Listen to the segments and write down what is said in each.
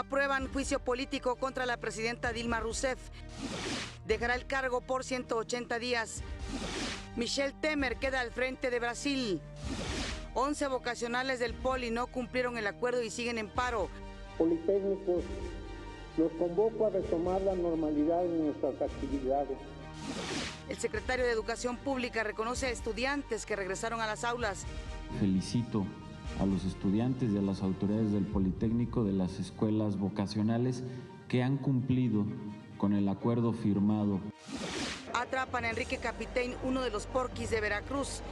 Aprueban juicio político contra la presidenta Dilma Rousseff. Dejará el cargo por 180 días. Michel Temer queda al frente de Brasil. 11 vocacionales del Poli no cumplieron el acuerdo y siguen en paro. Politécnicos, los convoco a retomar la normalidad en nuestras actividades. El secretario de Educación Pública reconoce a estudiantes que regresaron a las aulas. Felicito a los estudiantes y a las autoridades del Politécnico, de las escuelas vocacionales, que han cumplido con el acuerdo firmado. Atrapan a Enrique Capitein, uno de los porquis de Veracruz.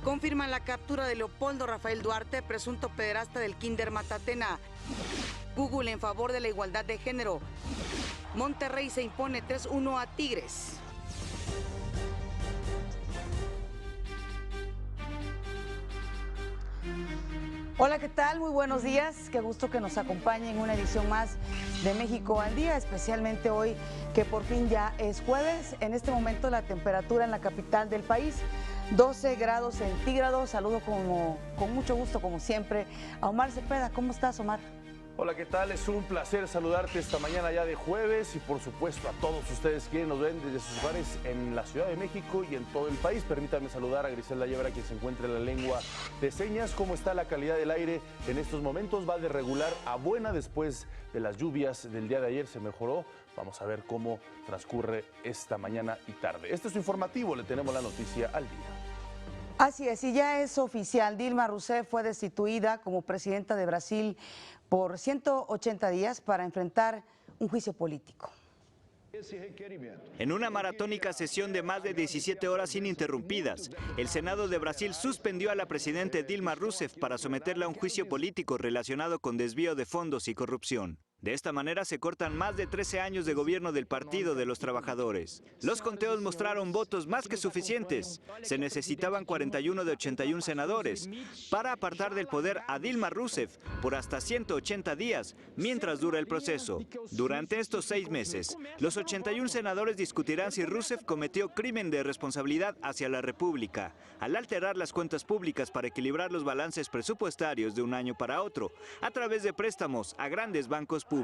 Confirman la captura de Leopoldo Rafael Duarte, presunto pederasta del Kinder Matatena. Google en favor de la igualdad de género. Monterrey se impone 3-1 a Tigres. Hola, ¿qué tal? Muy buenos días. Qué gusto que nos acompañen en una edición más de México al Día, especialmente hoy que por fin ya es jueves. En este momento la temperatura en la capital del país, 12 grados centígrados. Saludo con mucho gusto, como siempre, a Omar Cepeda. ¿Cómo estás, Omar? Hola, ¿qué tal? Es un placer saludarte esta mañana ya de jueves y por supuesto a todos ustedes que nos ven desde sus hogares en la Ciudad de México y en todo el país. Permítanme saludar a Griselda Yebra, quien se encuentra en la lengua de señas. ¿Cómo está la calidad del aire en estos momentos? Va de regular a buena después de las lluvias del día de ayer. Se mejoró. Vamos a ver cómo transcurre esta mañana y tarde. Este es su informativo. Le tenemos la noticia al día. Así es, y ya es oficial. Dilma Rousseff fue destituida como presidenta de Brasil por 180 días para enfrentar un juicio político. En una maratónica sesión de más de 17 horas ininterrumpidas, el Senado de Brasil suspendió a la presidenta Dilma Rousseff para someterla a un juicio político relacionado con desvío de fondos y corrupción. De esta manera se cortan más de 13 años de gobierno del Partido de los Trabajadores. Los conteos mostraron votos más que suficientes. Se necesitaban 41 de 81 senadores para apartar del poder a Dilma Rousseff por hasta 180 días, mientras dura el proceso. Durante estos 6 meses, los 81 senadores discutirán si Rousseff cometió crimen de responsabilidad hacia la República, al alterar las cuentas públicas para equilibrar los balances presupuestarios de un año para otro, a través de préstamos a grandes bancos públicos.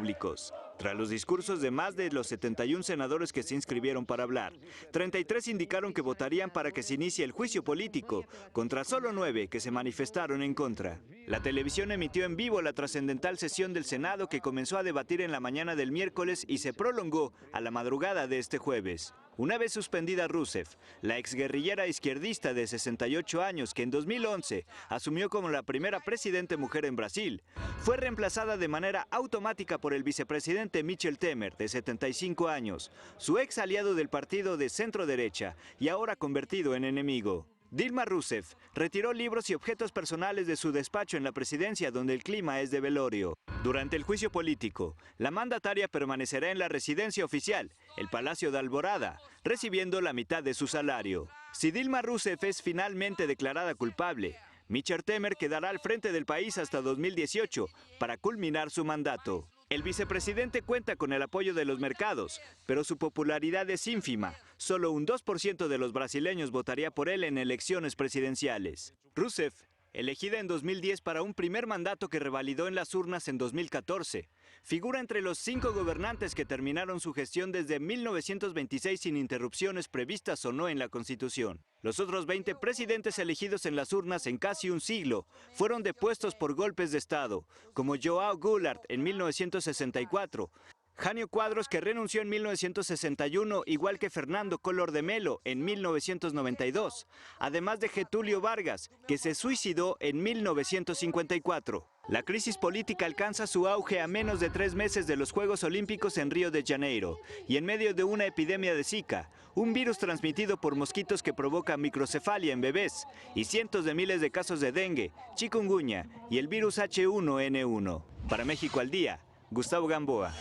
Tras los discursos de más de los 71 senadores que se inscribieron para hablar, 33 indicaron que votarían para que se inicie el juicio político, contra solo 9 que se manifestaron en contra. La televisión emitió en vivo la trascendental sesión del Senado, que comenzó a debatir en la mañana del miércoles y se prolongó a la madrugada de este jueves. Una vez suspendida Rousseff, la exguerrillera izquierdista de 68 años, que en 2011 asumió como la primera presidente mujer en Brasil, fue reemplazada de manera automática por el vicepresidente Michel Temer, de 75 años, su ex aliado del partido de centro derecha y ahora convertido en enemigo. Dilma Rousseff retiró libros y objetos personales de su despacho en la presidencia, donde el clima es de velorio. Durante el juicio político, la mandataria permanecerá en la residencia oficial, el Palacio de Alborada, recibiendo la mitad de su salario. Si Dilma Rousseff es finalmente declarada culpable, Michel Temer quedará al frente del país hasta 2018 para culminar su mandato. El vicepresidente cuenta con el apoyo de los mercados, pero su popularidad es ínfima. Solo un 2% de los brasileños votaría por él en elecciones presidenciales. Rousseff, elegida en 2010 para un primer mandato que revalidó en las urnas en 2014, figura entre los 5 gobernantes que terminaron su gestión desde 1926 sin interrupciones previstas o no en la Constitución. Los otros 20 presidentes elegidos en las urnas en casi un siglo fueron depuestos por golpes de Estado, como João Goulart en 1964, Jânio Quadros, que renunció en 1961, igual que Fernando Collor de Mello en 1992, además de Getúlio Vargas, que se suicidó en 1954. La crisis política alcanza su auge a menos de 3 meses de los Juegos Olímpicos en Río de Janeiro y en medio de una epidemia de Zika, un virus transmitido por mosquitos que provoca microcefalia en bebés, y cientos de miles de casos de dengue, chikungunya y el virus H1N1. Para México al Día, Gustavo Gamboa.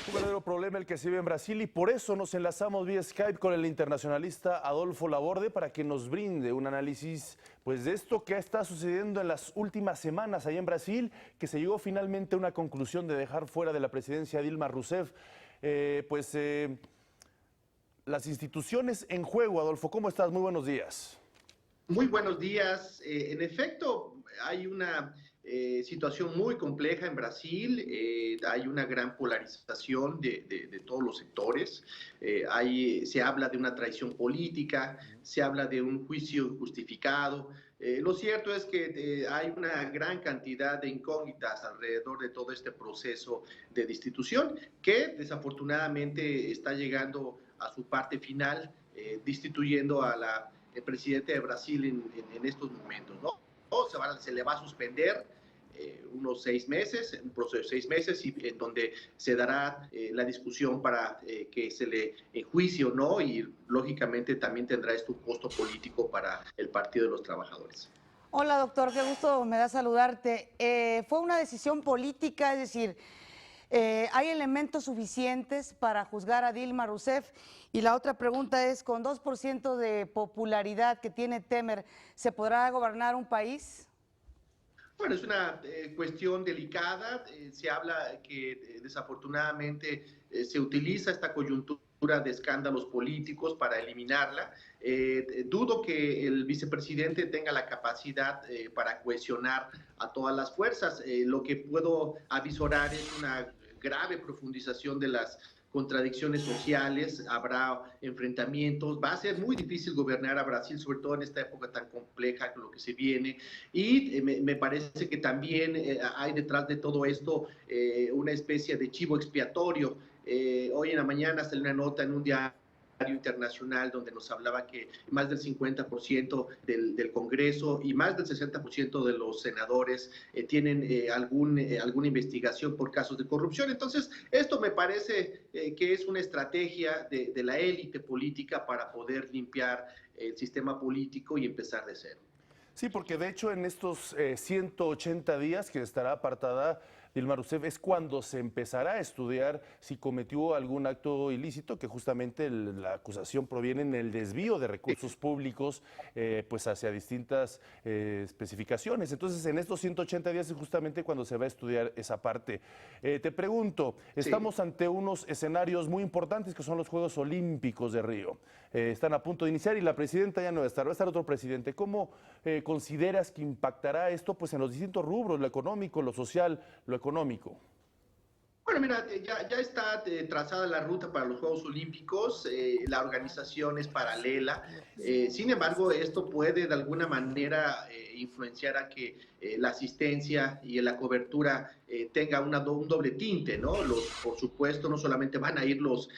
Un verdadero problema el que se vive en Brasil, y por eso nos enlazamos vía Skype con el internacionalista Adolfo Laborde para que nos brinde un análisis pues de esto que está sucediendo en las últimas semanas allá en Brasil, que se llegó finalmente a una conclusión de dejar fuera de la presidencia a Dilma Rousseff. Las instituciones en juego. Adolfo, ¿cómo estás? Muy buenos días. Muy buenos días. En efecto, hay una situación muy compleja en Brasil, hay una gran polarización de todos los sectores, se habla de una traición política, se habla de un juicio justificado. Lo cierto es que hay una gran cantidad de incógnitas alrededor de todo este proceso de destitución que desafortunadamente está llegando a su parte final, destituyendo a la presidenta de Brasil en estos momentos, ¿no? Se le va a suspender unos 6 meses, un proceso de 6 meses, y en donde se dará la discusión para que se le enjuicie o no, y lógicamente también tendrá esto un costo político para el Partido de los Trabajadores. Hola, doctor, qué gusto me da saludarte. ¿Fue una decisión política? Es decir, ¿hay elementos suficientes para juzgar a Dilma Rousseff? Y la otra pregunta es, ¿con 2% de popularidad que tiene Temer, se podrá gobernar un país? Bueno, es una cuestión delicada. Se habla que desafortunadamente se utiliza esta coyuntura de escándalos políticos para eliminarla. Dudo que el vicepresidente tenga la capacidad para cohesionar a todas las fuerzas. Lo que puedo avisorar es una grave profundización de las contradicciones sociales, habrá enfrentamientos, va a ser muy difícil gobernar a Brasil, sobre todo en esta época tan compleja con lo que se viene, y me parece que también hay detrás de todo esto una especie de chivo expiatorio. Hoy en la mañana salió una nota en un diario internacional donde nos hablaba que más del 50% del Congreso y más del 60% de los senadores tienen alguna investigación por casos de corrupción. Entonces, esto me parece que es una estrategia de la élite política para poder limpiar el sistema político y empezar de cero. Sí, porque de hecho en estos 180 días que estará apartada Dilma Rousseff es cuando se empezará a estudiar si cometió algún acto ilícito, que justamente la acusación proviene en el desvío de recursos públicos pues hacia distintas especificaciones. Entonces, en estos 180 días es justamente cuando se va a estudiar esa parte. Te pregunto, estamos ante unos escenarios muy importantes que son los Juegos Olímpicos de Río. Están a punto de iniciar y la presidenta ya no va a estar otro presidente. ¿Cómo consideras que impactará esto pues en los distintos rubros, lo económico, lo social, lo económico? Bueno, mira, ya está trazada la ruta para los Juegos Olímpicos, la organización es paralela, sin embargo, esto puede de alguna manera influenciar a que la asistencia y la cobertura tenga un doble tinte, ¿no? Por supuesto, no solamente van a ir los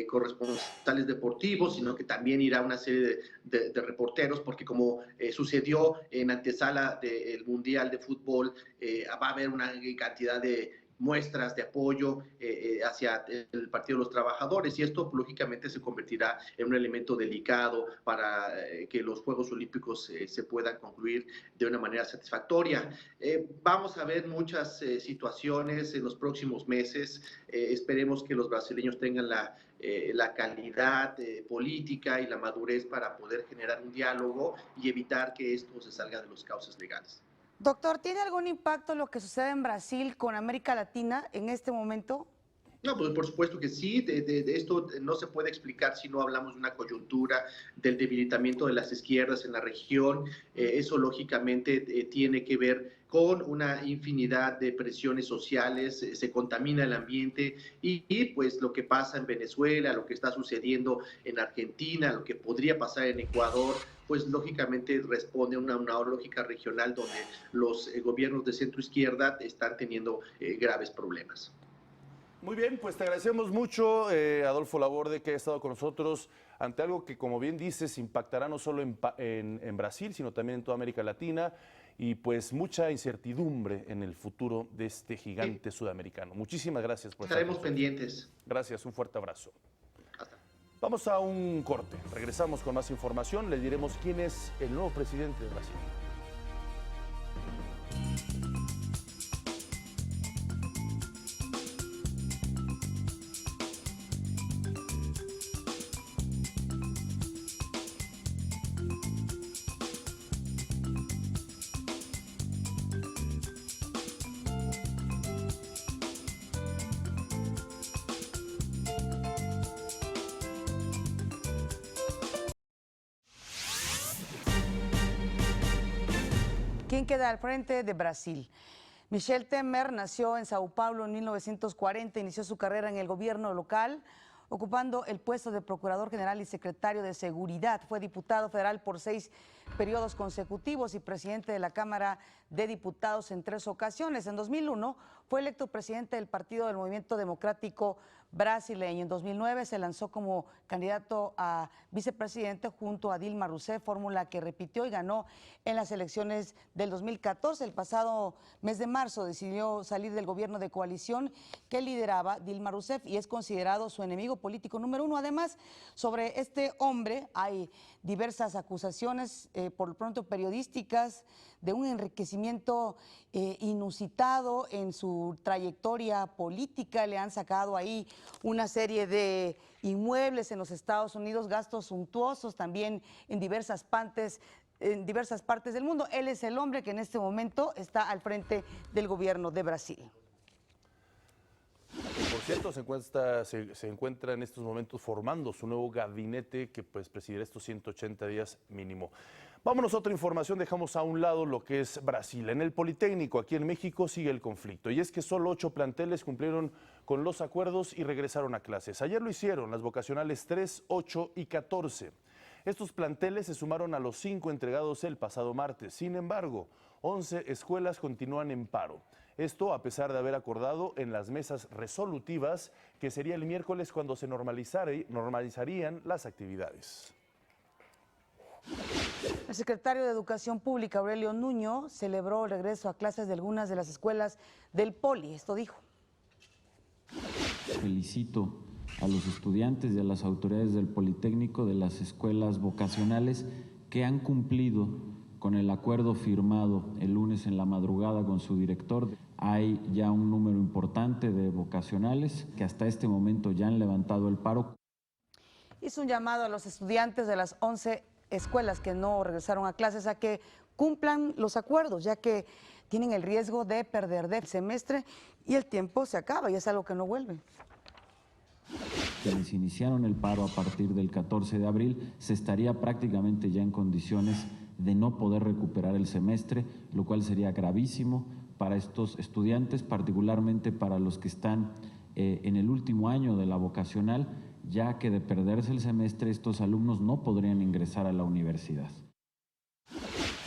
corresponsales deportivos, sino que también irá una serie de reporteros, porque como sucedió en antesala del Mundial de Fútbol, va a haber una cantidad de muestras de apoyo hacia el Partido de los Trabajadores, y esto lógicamente se convertirá en un elemento delicado para que los Juegos Olímpicos se puedan concluir de una manera satisfactoria. Vamos a ver muchas situaciones en los próximos meses. Esperemos que los brasileños tengan la calidad política y la madurez para poder generar un diálogo y evitar que esto se salga de los cauces legales. Doctor, ¿tiene algún impacto lo que sucede en Brasil con América Latina en este momento? No, pues por supuesto que sí, esto no se puede explicar si no hablamos de una coyuntura del debilitamiento de las izquierdas en la región. Eso lógicamente tiene que ver con una infinidad de presiones sociales, se contamina el ambiente y pues lo que pasa en Venezuela, lo que está sucediendo en Argentina, lo que podría pasar en Ecuador, pues lógicamente responde a una lógica regional donde los gobiernos de centro izquierda están teniendo graves problemas. Muy bien, pues te agradecemos mucho, Adolfo Laborde, que ha estado con nosotros ante algo que, como bien dices, impactará no solo en Brasil, sino también en toda América Latina, y pues mucha incertidumbre en el futuro de este gigante sudamericano. Muchísimas gracias por estar con nosotros. Estaremos pendientes. Gracias, un fuerte abrazo. Vamos a un corte, regresamos con más información, les diremos quién es el nuevo presidente de Brasil. ¿Quién queda al frente de Brasil? Michel Temer nació en Sao Paulo en 1940, inició su carrera en el gobierno local, ocupando el puesto de Procurador General y Secretario de Seguridad. Fue diputado federal por 6 periodos consecutivos y presidente de la Cámara de Diputados en 3 ocasiones. En 2001 fue electo presidente del Partido del Movimiento Democrático Brasileño. En 2009 se lanzó como candidato a vicepresidente junto a Dilma Rousseff, fórmula que repitió y ganó en las elecciones del 2014. El pasado mes de marzo decidió salir del gobierno de coalición que lideraba Dilma Rousseff y es considerado su enemigo político número 1. Además, sobre este hombre hay diversas acusaciones, por lo pronto periodísticas, de un enriquecimiento inusitado en su trayectoria política. Le han sacado ahí una serie de inmuebles en los Estados Unidos, gastos suntuosos también en diversas partes del mundo. Él es el hombre que en este momento está al frente del gobierno de Brasil. Por cierto, se encuentra en estos momentos formando su nuevo gabinete que pues presidirá estos 180 días mínimo. Vámonos a otra información, dejamos a un lado lo que es Brasil. En el Politécnico, aquí en México, sigue el conflicto y es que solo 8 planteles cumplieron con los acuerdos y regresaron a clases. Ayer lo hicieron las vocacionales 3, 8 y 14. Estos planteles se sumaron a los 5 entregados el pasado martes. Sin embargo, 11 escuelas continúan en paro. Esto a pesar de haber acordado en las mesas resolutivas que sería el miércoles cuando se normalizarían las actividades. El secretario de Educación Pública, Aurelio Nuño, celebró el regreso a clases de algunas de las escuelas del Poli. Esto dijo. Felicito a los estudiantes y a las autoridades del Politécnico de las escuelas vocacionales que han cumplido con el acuerdo firmado el lunes en la madrugada con su director. Hay ya un número importante de vocacionales que hasta este momento ya han levantado el paro. Hizo un llamado a los estudiantes de las 11 escuelas que no regresaron a clases a que cumplan los acuerdos, ya que tienen el riesgo de perder del semestre y el tiempo se acaba y es algo que no vuelve. Quienes iniciaron el paro a partir del 14 de abril se estaría prácticamente ya en condiciones de no poder recuperar el semestre, lo cual sería gravísimo para estos estudiantes, particularmente para los que están en el último año de la vocacional, ya que de perderse el semestre estos alumnos no podrían ingresar a la universidad.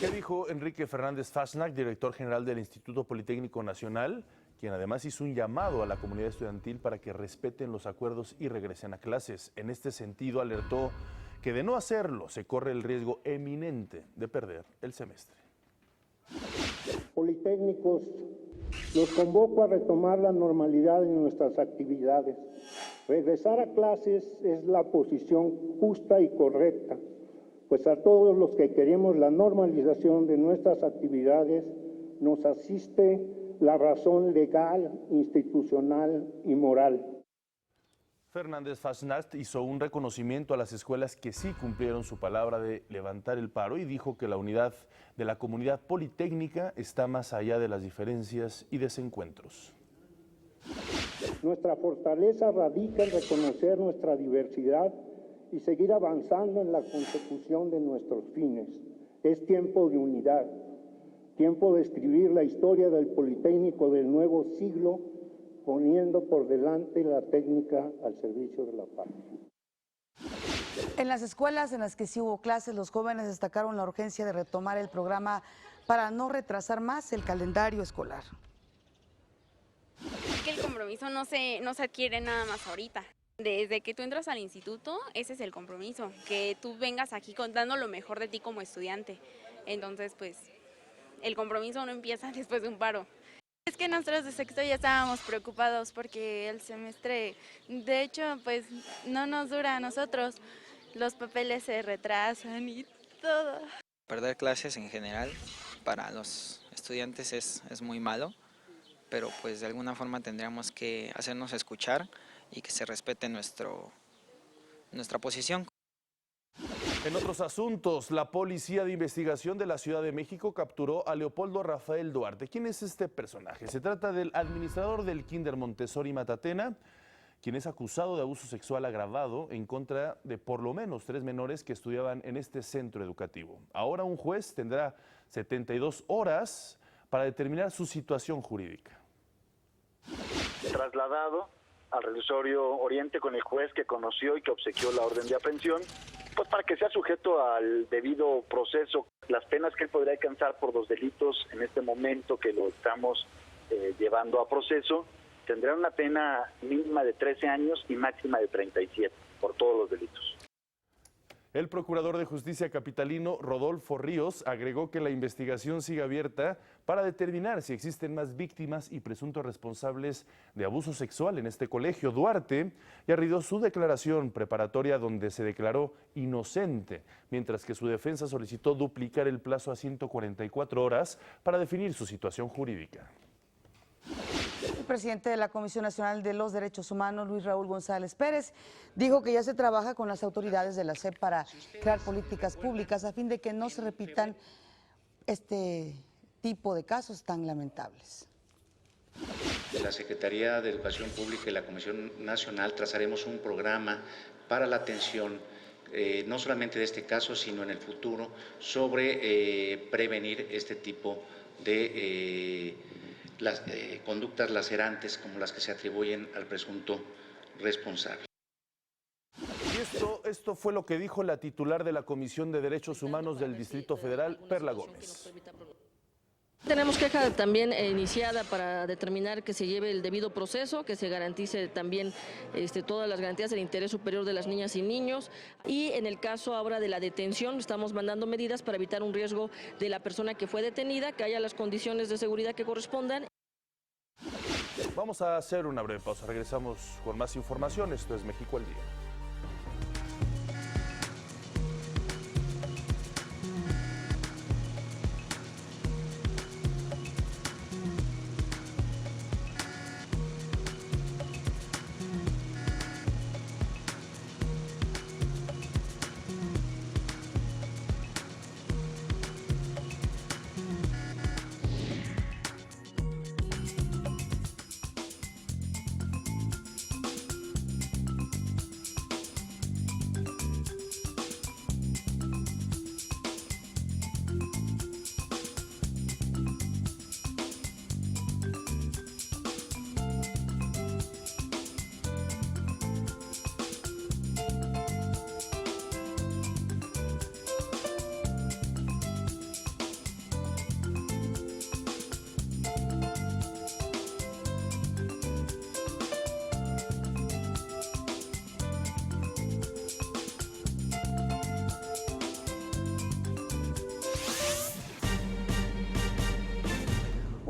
¿Qué dijo Enrique Fernández Fashnac, director general del Instituto Politécnico Nacional, quien además hizo un llamado a la comunidad estudiantil para que respeten los acuerdos y regresen a clases? En este sentido, alertó que de no hacerlo se corre el riesgo eminente de perder el semestre. Politécnicos, los convoco a retomar la normalidad en nuestras actividades. Regresar a clases es la posición justa y correcta, pues a todos los que queremos la normalización de nuestras actividades nos asiste la razón legal, institucional y moral. Fernández Fashnac hizo un reconocimiento a las escuelas que sí cumplieron su palabra de levantar el paro y dijo que la unidad de la comunidad politécnica está más allá de las diferencias y desencuentros. Nuestra fortaleza radica en reconocer nuestra diversidad y seguir avanzando en la consecución de nuestros fines. Es tiempo de unidad, tiempo de escribir la historia del Politécnico del nuevo siglo, poniendo por delante la técnica al servicio de la paz. En las escuelas en las que sí hubo clases, los jóvenes destacaron la urgencia de retomar el programa para no retrasar más el calendario escolar. Que el compromiso no se adquiere nada más ahorita. Desde que tú entras al instituto, ese es el compromiso, que tú vengas aquí contando lo mejor de ti como estudiante. Entonces, pues, el compromiso no empieza después de un paro. Es que nosotros de sexto ya estábamos preocupados porque el semestre, de hecho, pues no nos dura a nosotros. Los papeles se retrasan y todo. Perder clases en general para los estudiantes es muy malo, pero pues de alguna forma tendríamos que hacernos escuchar y que se respete nuestra posición. En otros asuntos, la Policía de Investigación de la Ciudad de México capturó a Leopoldo Rafael Duarte. ¿Quién es este personaje? Se trata del administrador del Kinder Montessori Matatena, quien es acusado de abuso sexual agravado en contra de por lo menos 3 menores que estudiaban en este centro educativo. Ahora un juez tendrá 72 horas para determinar su situación jurídica. Trasladado al reclusorio Oriente con el juez que conoció y que obsequió la orden de aprehensión, pues para que sea sujeto al debido proceso. Las penas que él podría alcanzar por los delitos en este momento que lo estamos llevando a proceso, tendrá una pena mínima de 13 años y máxima de 37 por todos los delitos. El procurador de justicia capitalino, Rodolfo Ríos, agregó que la investigación sigue abierta para determinar si existen más víctimas y presuntos responsables de abuso sexual en este colegio. Duarte ya rindió su declaración preparatoria donde se declaró inocente, mientras que su defensa solicitó duplicar el plazo a 144 horas para definir su situación jurídica. El presidente de la Comisión Nacional de los Derechos Humanos, Luis Raúl González Pérez, dijo que ya se trabaja con las autoridades de la SEP para crear políticas públicas a fin de que no se repitan este tipo de casos tan lamentables. De la Secretaría de Educación Pública y la Comisión Nacional trazaremos un programa para la atención no solamente de este caso, sino en el futuro, sobre prevenir este tipo de las conductas lacerantes como las que se atribuyen al presunto responsable. Y esto fue lo que dijo la titular de la Comisión de Derechos Humanos del Distrito Federal, Perla Gómez. Tenemos queja también iniciada para determinar que se lleve el debido proceso, que se garantice también todas las garantías del interés superior de las niñas y niños, y en el caso ahora de la detención estamos mandando medidas para evitar un riesgo de la persona que fue detenida, que haya las condiciones de seguridad que correspondan. Vamos a hacer una breve pausa, regresamos con más información. Esto es México al Día.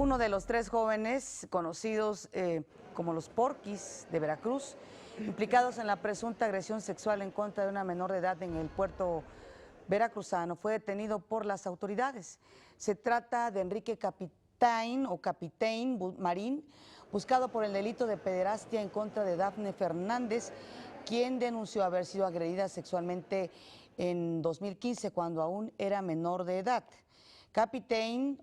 Uno de los 3 jóvenes conocidos como los Porquis de Veracruz, implicados en la presunta agresión sexual en contra de una menor de edad en el puerto veracruzano, fue detenido por las autoridades. Se trata de Enrique Capitán Marín, buscado por el delito de pederastia en contra de Dafne Fernández, quien denunció haber sido agredida sexualmente en 2015 cuando aún era menor de edad. Capitaine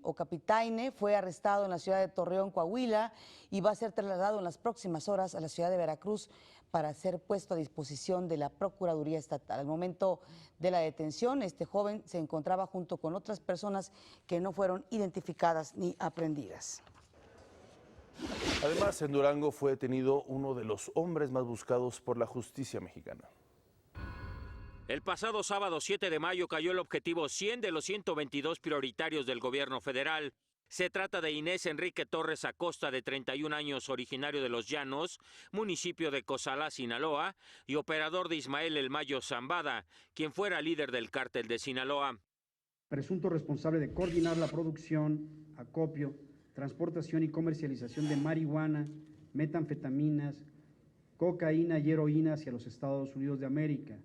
fue arrestado en la ciudad de Torreón, Coahuila, y va a ser trasladado en las próximas horas a la ciudad de Veracruz para ser puesto a disposición de la Procuraduría Estatal. Al momento de la detención, este joven se encontraba junto con otras personas que no fueron identificadas ni aprehendidas. Además, en Durango fue detenido uno de los hombres más buscados por la justicia mexicana. El pasado sábado 7 de mayo cayó el objetivo 100 de los 122 prioritarios del gobierno federal. Se trata de Inés Enrique Torres Acosta, de 31 años, originario de Los Llanos, municipio de Cozalá, Sinaloa, y operador de Ismael El Mayo Zambada, quien fuera líder del cártel de Sinaloa. Presunto responsable de coordinar la producción, acopio, transportación y comercialización de marihuana, metanfetaminas, cocaína y heroína hacia los Estados Unidos de América,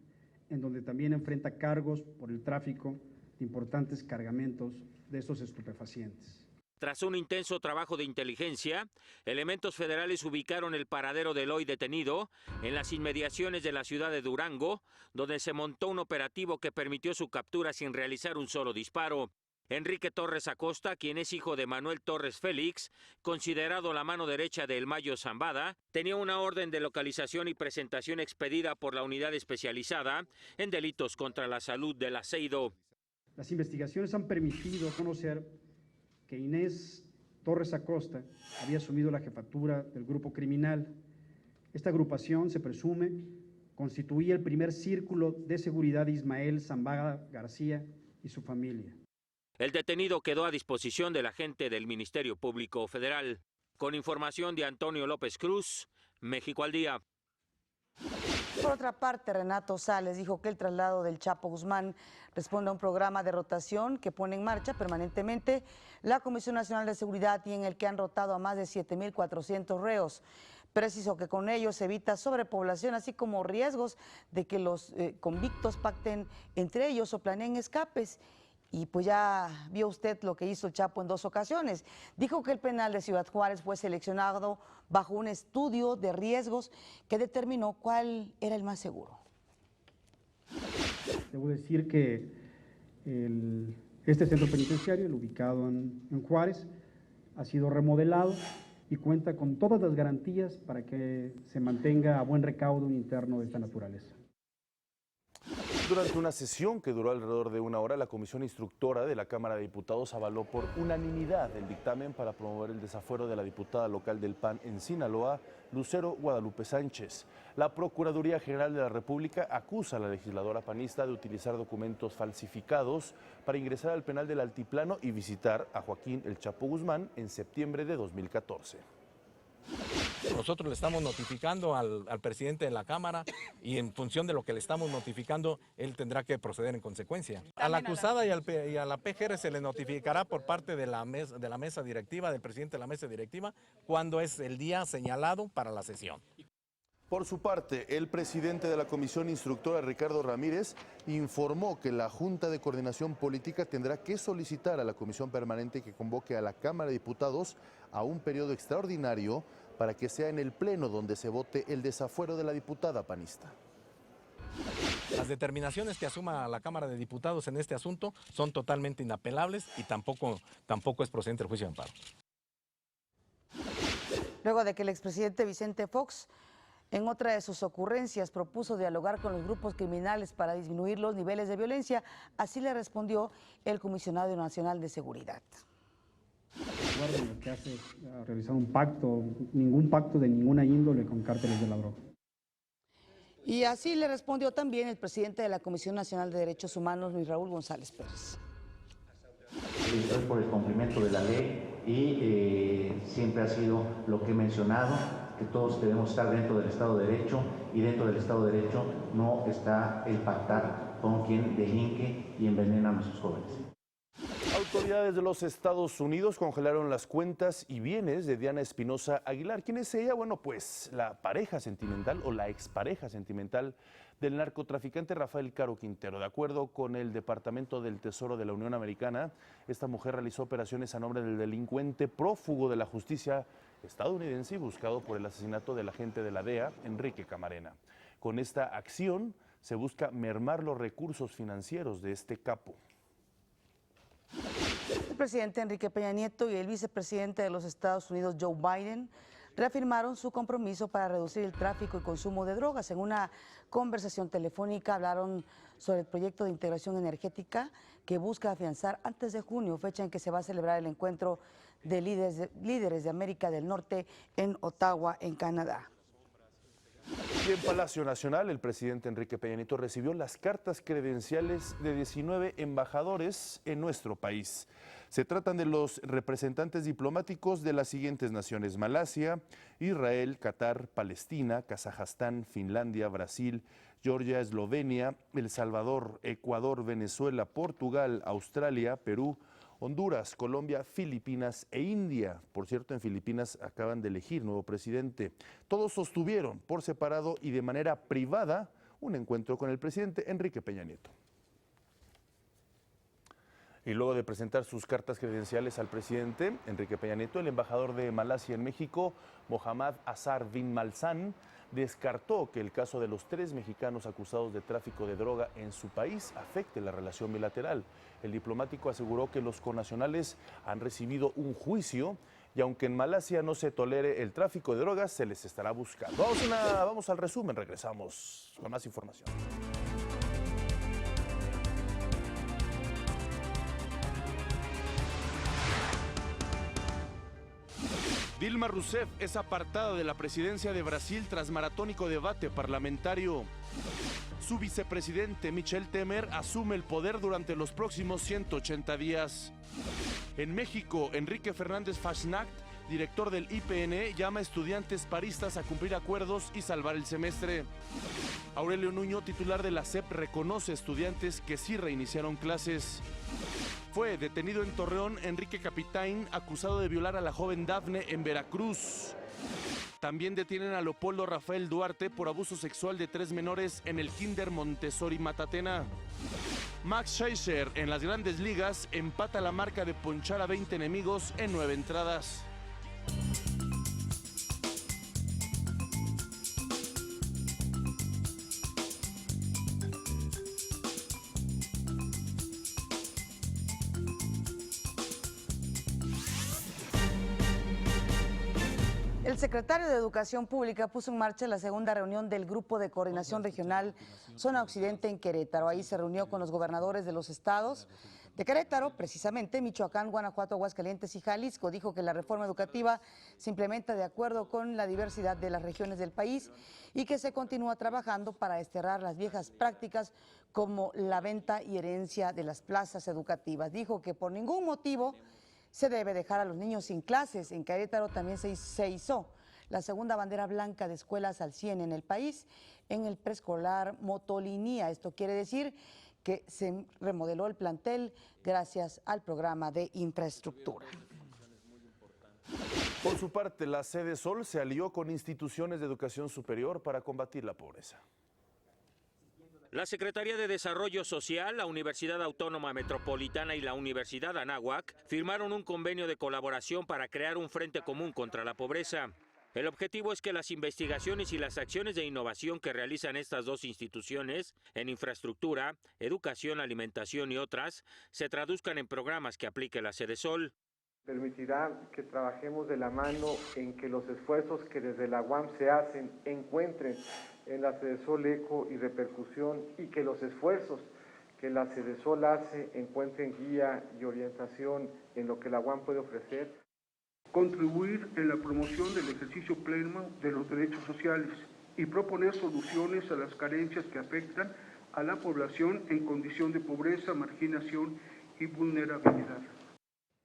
en donde también enfrenta cargos por el tráfico de importantes cargamentos de estos estupefacientes. Tras un intenso trabajo de inteligencia, elementos federales ubicaron el paradero del hoy detenido en las inmediaciones de la ciudad de Durango, donde se montó un operativo que permitió su captura sin realizar un solo disparo. Enrique Torres Acosta, quien es hijo de Manuel Torres Félix, considerado la mano derecha de El Mayo Zambada, tenía una orden de localización y presentación expedida por la unidad especializada en delitos contra la salud del Aceido. Las investigaciones han permitido conocer que Inés Torres Acosta había asumido la jefatura del grupo criminal. Esta agrupación, se presume, constituía el primer círculo de seguridad de Ismael Zambada García y su familia. El detenido quedó a disposición del agente del Ministerio Público Federal. Con información de Antonio López Cruz, México al día. Por otra parte, Renato Sales dijo que el traslado del Chapo Guzmán responde a un programa de rotación que pone en marcha permanentemente la Comisión Nacional de Seguridad y en el que han rotado a más de 7.400 reos. Precisó que con ello se evita sobrepoblación, así como riesgos de que los convictos pacten entre ellos o planeen escapes. Y pues ya vio usted lo que hizo el Chapo en 2 ocasiones. Dijo que el penal de Ciudad Juárez fue seleccionado bajo un estudio de riesgos que determinó cuál era el más seguro. Debo decir que este centro penitenciario, el ubicado en Juárez, ha sido remodelado y cuenta con todas las garantías para que se mantenga a buen recaudo un interno de esta naturaleza. Durante una sesión que duró alrededor de 1 hora, la comisión instructora de la Cámara de Diputados avaló por unanimidad el dictamen para promover el desafuero de la diputada local del PAN en Sinaloa, Lucero Guadalupe Sánchez. La Procuraduría General de la República acusa a la legisladora panista de utilizar documentos falsificados para ingresar al penal del Altiplano y visitar a Joaquín El Chapo Guzmán en septiembre de 2014. Nosotros le estamos notificando al presidente de la Cámara y en función de lo que le estamos notificando, él tendrá que proceder en consecuencia. A la acusada y a la PGR se le notificará por parte de la mesa directiva, del presidente de la mesa directiva, cuando es el día señalado para la sesión. Por su parte, el presidente de la comisión instructora, Ricardo Ramírez, informó que la Junta de Coordinación Política tendrá que solicitar a la comisión permanente que convoque a la Cámara de Diputados a un periodo extraordinario para que sea en el Pleno donde se vote el desafuero de la diputada panista. Las determinaciones que asuma la Cámara de Diputados en este asunto son totalmente inapelables y tampoco es procedente el juicio de amparo. Luego de que el expresidente Vicente Fox, en otra de sus ocurrencias, propuso dialogar con los grupos criminales para disminuir los niveles de violencia, así le respondió el Comisionado Nacional de Seguridad. Lo que hace realizar un pacto, ningún pacto de ninguna índole con cárteles de la droga. Y así le respondió también el presidente de la Comisión Nacional de Derechos Humanos, Luis Raúl González Pérez. Es por el cumplimiento de la ley y siempre ha sido lo que he mencionado, que todos debemos estar dentro del Estado de Derecho y dentro del Estado de Derecho no está el pactar con quien delinque y envenena a nuestros jóvenes. Autoridades de los Estados Unidos congelaron las cuentas y bienes de Diana Espinosa Aguilar. ¿Quién es ella? Bueno, pues la pareja sentimental o la expareja sentimental del narcotraficante Rafael Caro Quintero. De acuerdo con el Departamento del Tesoro de la Unión Americana, esta mujer realizó operaciones a nombre del delincuente prófugo de la justicia estadounidense y buscado por el asesinato del agente de la DEA, Enrique Camarena. Con esta acción se busca mermar los recursos financieros de este capo. El presidente Enrique Peña Nieto y el vicepresidente de los Estados Unidos, Joe Biden, reafirmaron su compromiso para reducir el tráfico y consumo de drogas. En una conversación telefónica hablaron sobre el proyecto de integración energética que busca afianzar antes de junio, fecha en que se va a celebrar el encuentro de líderes de América del Norte en Ottawa, en Canadá. Y en Palacio Nacional, el presidente Enrique Peña Nieto recibió las cartas credenciales de 19 embajadores en nuestro país. Se tratan de los representantes diplomáticos de las siguientes naciones: Malasia, Israel, Qatar, Palestina, Kazajstán, Finlandia, Brasil, Georgia, Eslovenia, El Salvador, Ecuador, Venezuela, Portugal, Australia, Perú, Honduras, Colombia, Filipinas e India. Por cierto, en Filipinas acaban de elegir nuevo presidente. Todos sostuvieron por separado y de manera privada un encuentro con el presidente Enrique Peña Nieto. Y luego de presentar sus cartas credenciales al presidente Enrique Peña Nieto, el embajador de Malasia en México, Mohammad Azhar bin Malsan, descartó que el caso de los 3 mexicanos acusados de tráfico de droga en su país afecte la relación bilateral. El diplomático aseguró que los connacionales han recibido un juicio y aunque en Malasia no se tolere el tráfico de drogas, se les estará buscando. Vamos al resumen, regresamos con más información. Dilma Rousseff es apartada de la presidencia de Brasil tras maratónico debate parlamentario. Su vicepresidente Michel Temer asume el poder durante los próximos 180 días. En México, Enrique Fernández Fashnacht, director del IPN, llama a estudiantes paristas a cumplir acuerdos y salvar el semestre. Aurelio Nuño, titular de la SEP, reconoce a estudiantes que sí reiniciaron clases. Fue detenido en Torreón Enrique Capitaín, acusado de violar a la joven Dafne en Veracruz. También detienen a Leopoldo Rafael Duarte por abuso sexual de 3 menores en el Kinder Montessori Matatena. Max Scherzer en las Grandes Ligas empata la marca de ponchar a 20 enemigos en 9 entradas. El secretario de Educación Pública puso en marcha la segunda reunión del Grupo de Coordinación Regional Zona Occidente en Querétaro. Ahí se reunió con los gobernadores de los estados de Querétaro, precisamente Michoacán, Guanajuato, Aguascalientes y Jalisco. Dijo que la reforma educativa se implementa de acuerdo con la diversidad de las regiones del país y que se continúa trabajando para desterrar las viejas prácticas como la venta y herencia de las plazas educativas. Dijo que por ningún motivo se debe dejar a los niños sin clases. En Querétaro también se izó la segunda bandera blanca de escuelas al 100 en el país en el preescolar Motolinía. Esto quiere decir que se remodeló el plantel gracias al programa de infraestructura. Por su parte, la Sede Sol se alió con instituciones de educación superior para combatir la pobreza. La Secretaría de Desarrollo Social, la Universidad Autónoma Metropolitana y la Universidad Anáhuac firmaron un convenio de colaboración para crear un frente común contra la pobreza. El objetivo es que las investigaciones y las acciones de innovación que realizan estas dos instituciones en infraestructura, educación, alimentación y otras se traduzcan en programas que aplique la Sede Sol. Permitirá que trabajemos de la mano en que los esfuerzos que desde la UAM se hacen encuentren en la Sedesol eco y repercusión y que los esfuerzos que la Sedesol hace encuentren guía y orientación en lo que la UAM puede ofrecer. Contribuir en la promoción del ejercicio pleno de los derechos sociales y proponer soluciones a las carencias que afectan a la población en condición de pobreza, marginación y vulnerabilidad.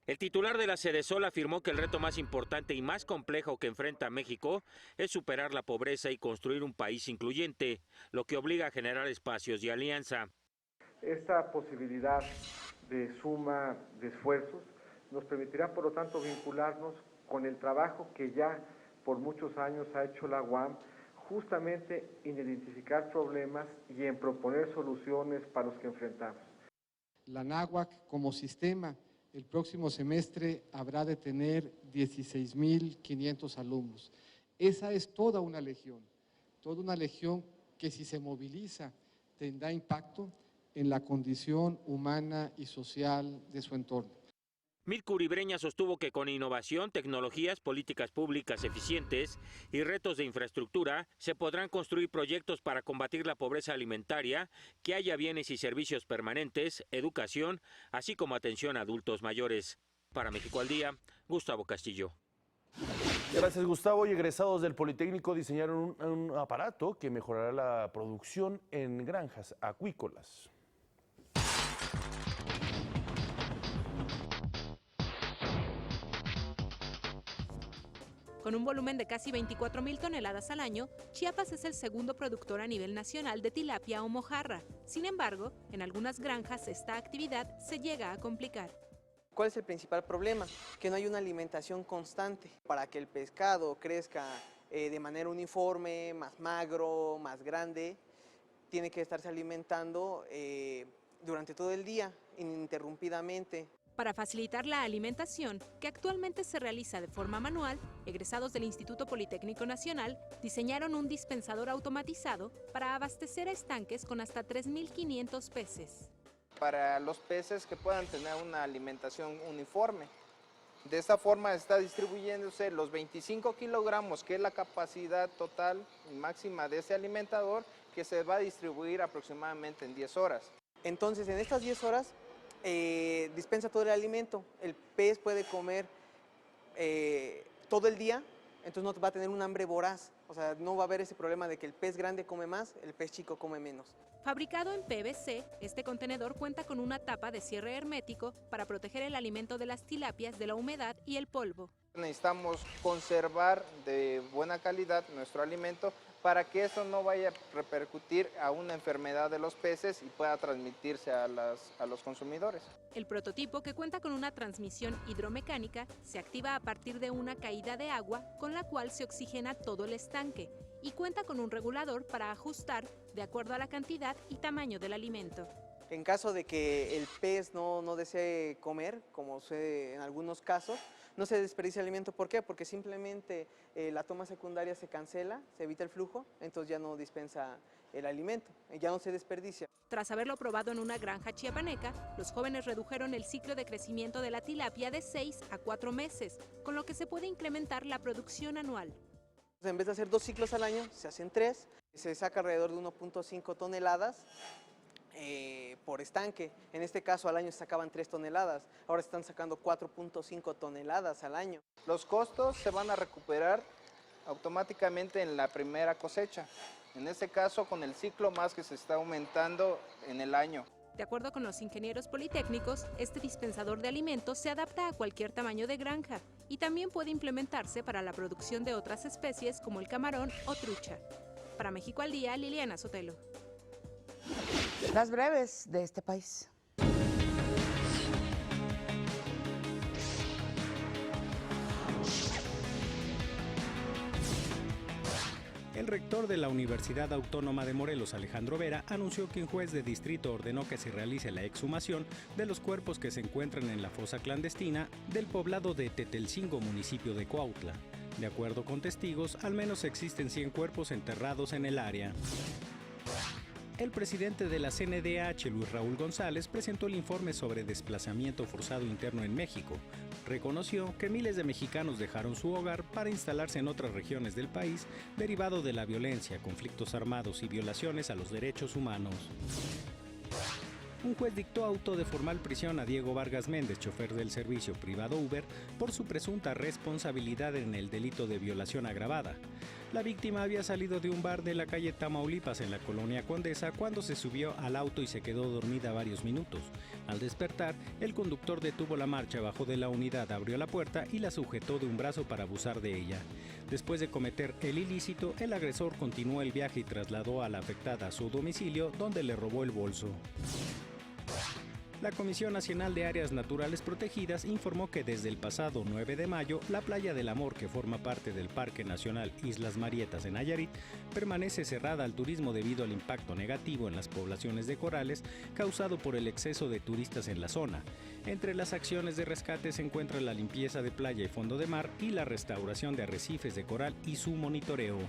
El titular de la Sedesol afirmó que el reto más importante y más complejo que enfrenta México es superar la pobreza y construir un país incluyente, lo que obliga a generar espacios de alianza. Esta posibilidad de suma de esfuerzos nos permitirá, por lo tanto, vincularnos con el trabajo que ya por muchos años ha hecho la UAM, justamente en identificar problemas y en proponer soluciones para los que enfrentamos. La Anáhuac como sistema el próximo semestre habrá de tener 16.500 alumnos. Esa es toda una legión que si se moviliza tendrá impacto en la condición humana y social de su entorno. Mirko Breña sostuvo que con innovación, tecnologías, políticas públicas eficientes y retos de infraestructura se podrán construir proyectos para combatir la pobreza alimentaria, que haya bienes y servicios permanentes, educación, así como atención a adultos mayores. Para México al Día, Gustavo Castillo. Gracias, Gustavo. Y egresados del Politécnico diseñaron un aparato que mejorará la producción en granjas acuícolas. Con un volumen de casi 24,000 toneladas al año, Chiapas es el segundo productor a nivel nacional de tilapia o mojarra. Sin embargo, en algunas granjas esta actividad se llega a complicar. ¿Cuál es el principal problema? Que no hay una alimentación constante. Para que el pescado crezca de manera uniforme, más magro, más grande, tiene que estarse alimentando durante todo el día, ininterrumpidamente. Para facilitar la alimentación, que actualmente se realiza de forma manual, egresados del Instituto Politécnico Nacional diseñaron un dispensador automatizado para abastecer a estanques con hasta 3.500 peces. Para los peces que puedan tener una alimentación uniforme. De esta forma está distribuyéndose los 25 kilogramos, que es la capacidad total y máxima de este alimentador, que se va a distribuir aproximadamente en 10 horas. Entonces, en estas 10 horas, dispensa todo el alimento. El pez puede comer todo el día, entonces no va a tener un hambre voraz. O sea, no va a haber ese problema de que el pez grande come más, el pez chico come menos. Fabricado en PVC, este contenedor cuenta con una tapa de cierre hermético para proteger el alimento de las tilapias de la humedad y el polvo. Necesitamos conservar de buena calidad nuestro alimento para que eso no vaya a repercutir a una enfermedad de los peces y pueda transmitirse a los consumidores. El prototipo, que cuenta con una transmisión hidromecánica, se activa a partir de una caída de agua con la cual se oxigena todo el estanque y cuenta con un regulador para ajustar de acuerdo a la cantidad y tamaño del alimento. En caso de que el pez no desee comer, como sucede en algunos casos, no se desperdicia el alimento. ¿Por qué? Porque simplemente la toma secundaria se cancela, se evita el flujo, entonces ya no dispensa el alimento, ya no se desperdicia. Tras haberlo probado en una granja chiapaneca, los jóvenes redujeron el ciclo de crecimiento de la tilapia de 6 a 4 meses, con lo que se puede incrementar la producción anual. En vez de hacer 2 ciclos al año, se hacen 3, se saca alrededor de 1.5 toneladas por estanque. En este caso al año se sacaban 3 toneladas, ahora están sacando 4.5 toneladas al año. Los costos se van a recuperar automáticamente en la primera cosecha. En este caso con el ciclo más que se está aumentando en el año. De acuerdo con los ingenieros politécnicos, este dispensador de alimentos se adapta a cualquier tamaño de granja y también puede implementarse para la producción de otras especies como el camarón o trucha. Para México al Día, Liliana Sotelo. Las breves de este país. El rector de la Universidad Autónoma de Morelos, Alejandro Vera, anunció que un juez de distrito ordenó que se realice la exhumación de los cuerpos que se encuentran en la fosa clandestina del poblado de Tetelcingo, municipio de Cuautla. De acuerdo con testigos, al menos existen 100 cuerpos enterrados en el área. El presidente de la CNDH, Luis Raúl González, presentó el informe sobre desplazamiento forzado interno en México. Reconoció que miles de mexicanos dejaron su hogar para instalarse en otras regiones del país, derivado de la violencia, conflictos armados y violaciones a los derechos humanos. Un juez dictó auto de formal prisión a Diego Vargas Méndez, chofer del servicio privado Uber, por su presunta responsabilidad en el delito de violación agravada. La víctima había salido de un bar de la calle Tamaulipas en la colonia Condesa cuando se subió al auto y se quedó dormida varios minutos. Al despertar, el conductor detuvo la marcha, bajó de la unidad, abrió la puerta y la sujetó de un brazo para abusar de ella. Después de cometer el ilícito, el agresor continuó el viaje y trasladó a la afectada a su domicilio, donde le robó el bolso. La Comisión Nacional de Áreas Naturales Protegidas informó que desde el pasado 9 de mayo, la Playa del Amor, que forma parte del Parque Nacional Islas Marietas en Nayarit, permanece cerrada al turismo debido al impacto negativo en las poblaciones de corales causado por el exceso de turistas en la zona. Entre las acciones de rescate se encuentra la limpieza de playa y fondo de mar y la restauración de arrecifes de coral y su monitoreo.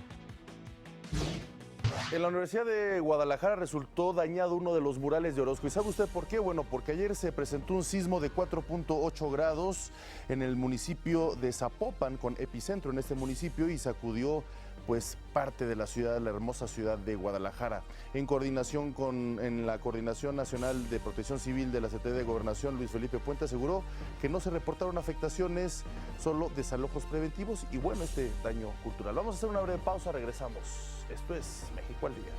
En la Universidad de Guadalajara resultó dañado uno de los murales de Orozco. ¿Y sabe usted por qué? Bueno, porque ayer se presentó un sismo de 4.8 grados en el municipio de Zapopan, con epicentro en este municipio, y sacudió pues parte de la ciudad, la hermosa ciudad de Guadalajara. En la Coordinación Nacional de Protección Civil de la Secretaría de Gobernación, Luis Felipe Puente aseguró que no se reportaron afectaciones, solo desalojos preventivos y bueno, este daño cultural. Vamos a hacer una breve pausa, regresamos. Esto es México al Día.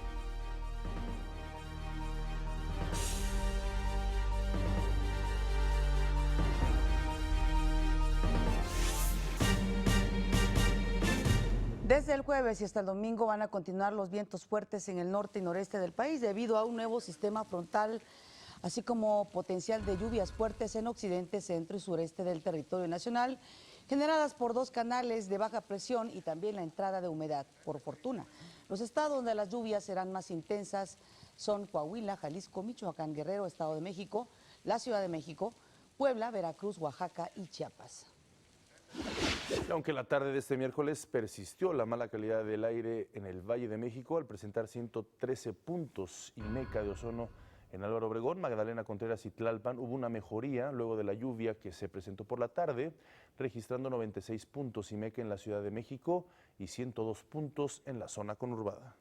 Desde el jueves y hasta el domingo van a continuar los vientos fuertes en el norte y noreste del país debido a un nuevo sistema frontal, así como potencial de lluvias fuertes en occidente, centro y sureste del territorio nacional, generadas por 2 canales de baja presión y también la entrada de humedad. Por fortuna, los estados donde las lluvias serán más intensas son Coahuila, Jalisco, Michoacán, Guerrero, Estado de México, la Ciudad de México, Puebla, Veracruz, Oaxaca y Chiapas. Y aunque la tarde de este miércoles persistió la mala calidad del aire en el Valle de México al presentar 113 puntos INECA de ozono en Álvaro Obregón, Magdalena Contreras y Tlalpan, hubo una mejoría luego de la lluvia que se presentó por la tarde, registrando 96 puntos IMECA en la Ciudad de México y 102 puntos en la zona conurbada.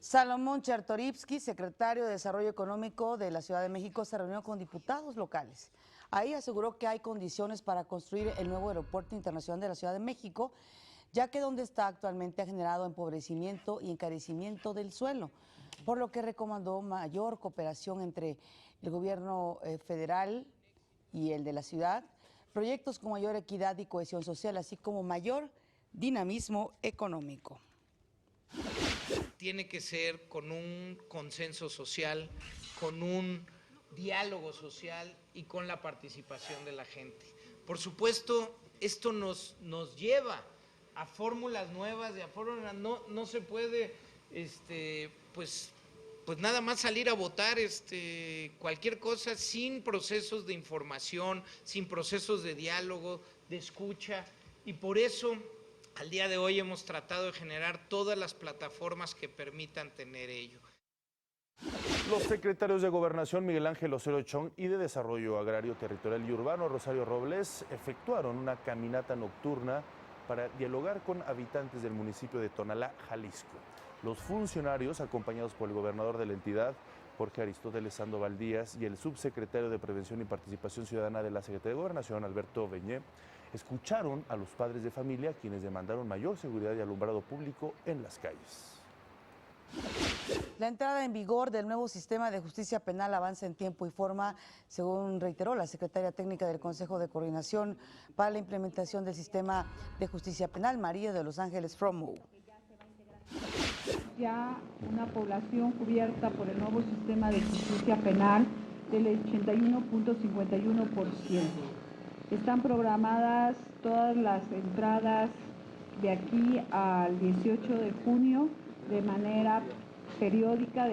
Salomón Chertorivsky, secretario de Desarrollo Económico de la Ciudad de México, se reunió con diputados locales. Ahí aseguró que hay condiciones para construir el nuevo aeropuerto internacional de la Ciudad de México, ya que donde está actualmente ha generado empobrecimiento y encarecimiento del suelo, por lo que recomendó mayor cooperación entre el gobierno federal y el de la ciudad, proyectos con mayor equidad y cohesión social, así como mayor dinamismo económico. Tiene que ser con un consenso social, con un diálogo social y con la participación de la gente. Por supuesto, esto nos lleva a fórmulas nuevas, no se puede pues nada más salir a votar cualquier cosa sin procesos de información, sin procesos de diálogo, de escucha, y por eso al día de hoy hemos tratado de generar todas las plataformas que permitan tener ello. Los secretarios de Gobernación Miguel Ángel Osorio Chong y de Desarrollo Agrario, Territorial y Urbano Rosario Robles efectuaron una caminata nocturna para dialogar con habitantes del municipio de Tonalá, Jalisco. Los funcionarios, acompañados por el gobernador de la entidad, Jorge Aristóteles Sandoval Díaz, y el subsecretario de Prevención y Participación Ciudadana de la Secretaría de Gobernación, Alberto Beñé, escucharon a los padres de familia, quienes demandaron mayor seguridad y alumbrado público en las calles. La entrada en vigor del nuevo sistema de justicia penal avanza en tiempo y forma, según reiteró la secretaria técnica del Consejo de Coordinación para la implementación del sistema de justicia penal, María de los Ángeles Fromo. Ya una población cubierta por el nuevo sistema de justicia penal del 81.51%. Están programadas todas las entradas de aquí al 18 de junio de manera periódica.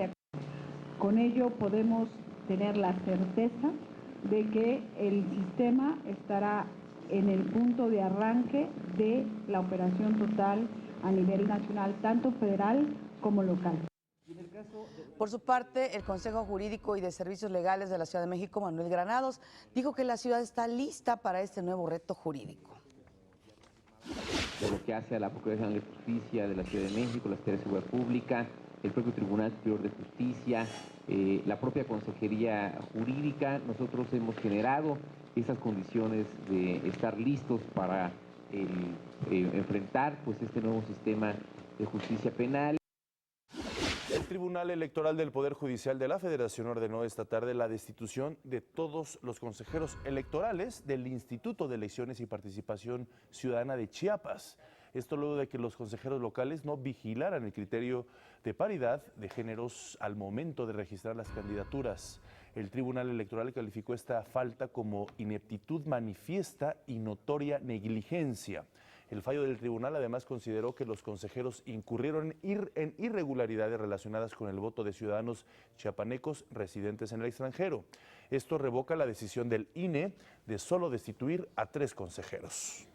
Con ello podemos tener la certeza de que el sistema estará en el punto de arranque de la operación total a nivel nacional, tanto federal como local. Por su parte, el Consejo Jurídico y de Servicios Legales de la Ciudad de México, Manuel Granados, dijo que la ciudad está lista para este nuevo reto jurídico. Por lo que hace a la Procuraduría General de Justicia de la Ciudad de México, la Secretaría de Seguridad Pública, el propio Tribunal Superior de Justicia, la propia Consejería Jurídica, nosotros hemos generado esas condiciones de estar listos para enfrentar pues este nuevo sistema de justicia penal. El Tribunal Electoral del Poder Judicial de la Federación ordenó esta tarde la destitución de todos los consejeros electorales del Instituto de Elecciones y Participación Ciudadana de Chiapas. Esto luego de que los consejeros locales no vigilaran el criterio de paridad de géneros al momento de registrar las candidaturas. El Tribunal Electoral calificó esta falta como ineptitud manifiesta y notoria negligencia. El fallo del tribunal además consideró que los consejeros incurrieron en irregularidades relacionadas con el voto de ciudadanos chiapanecos residentes en el extranjero. Esto revoca la decisión del INE de solo destituir a 3 consejeros.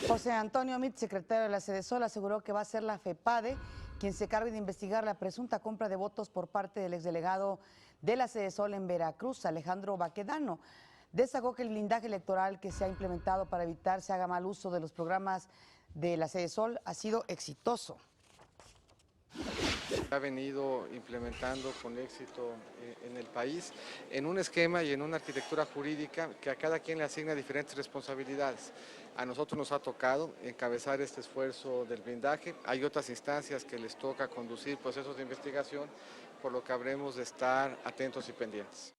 José Antonio Mit, secretario de la Sedesol, aseguró que va a ser la FEPADE quien se cargue de investigar la presunta compra de votos por parte del exdelegado de la Sedesol en Veracruz, Alejandro Baquedano. Destacó que el blindaje electoral que se ha implementado para evitar se haga mal uso de los programas de la Sedesol ha sido exitoso. Se ha venido implementando con éxito en el país en un esquema y en una arquitectura jurídica que a cada quien le asigna diferentes responsabilidades. A nosotros nos ha tocado encabezar este esfuerzo del blindaje. Hay otras instancias que les toca conducir procesos de investigación, por lo que habremos de estar atentos y pendientes.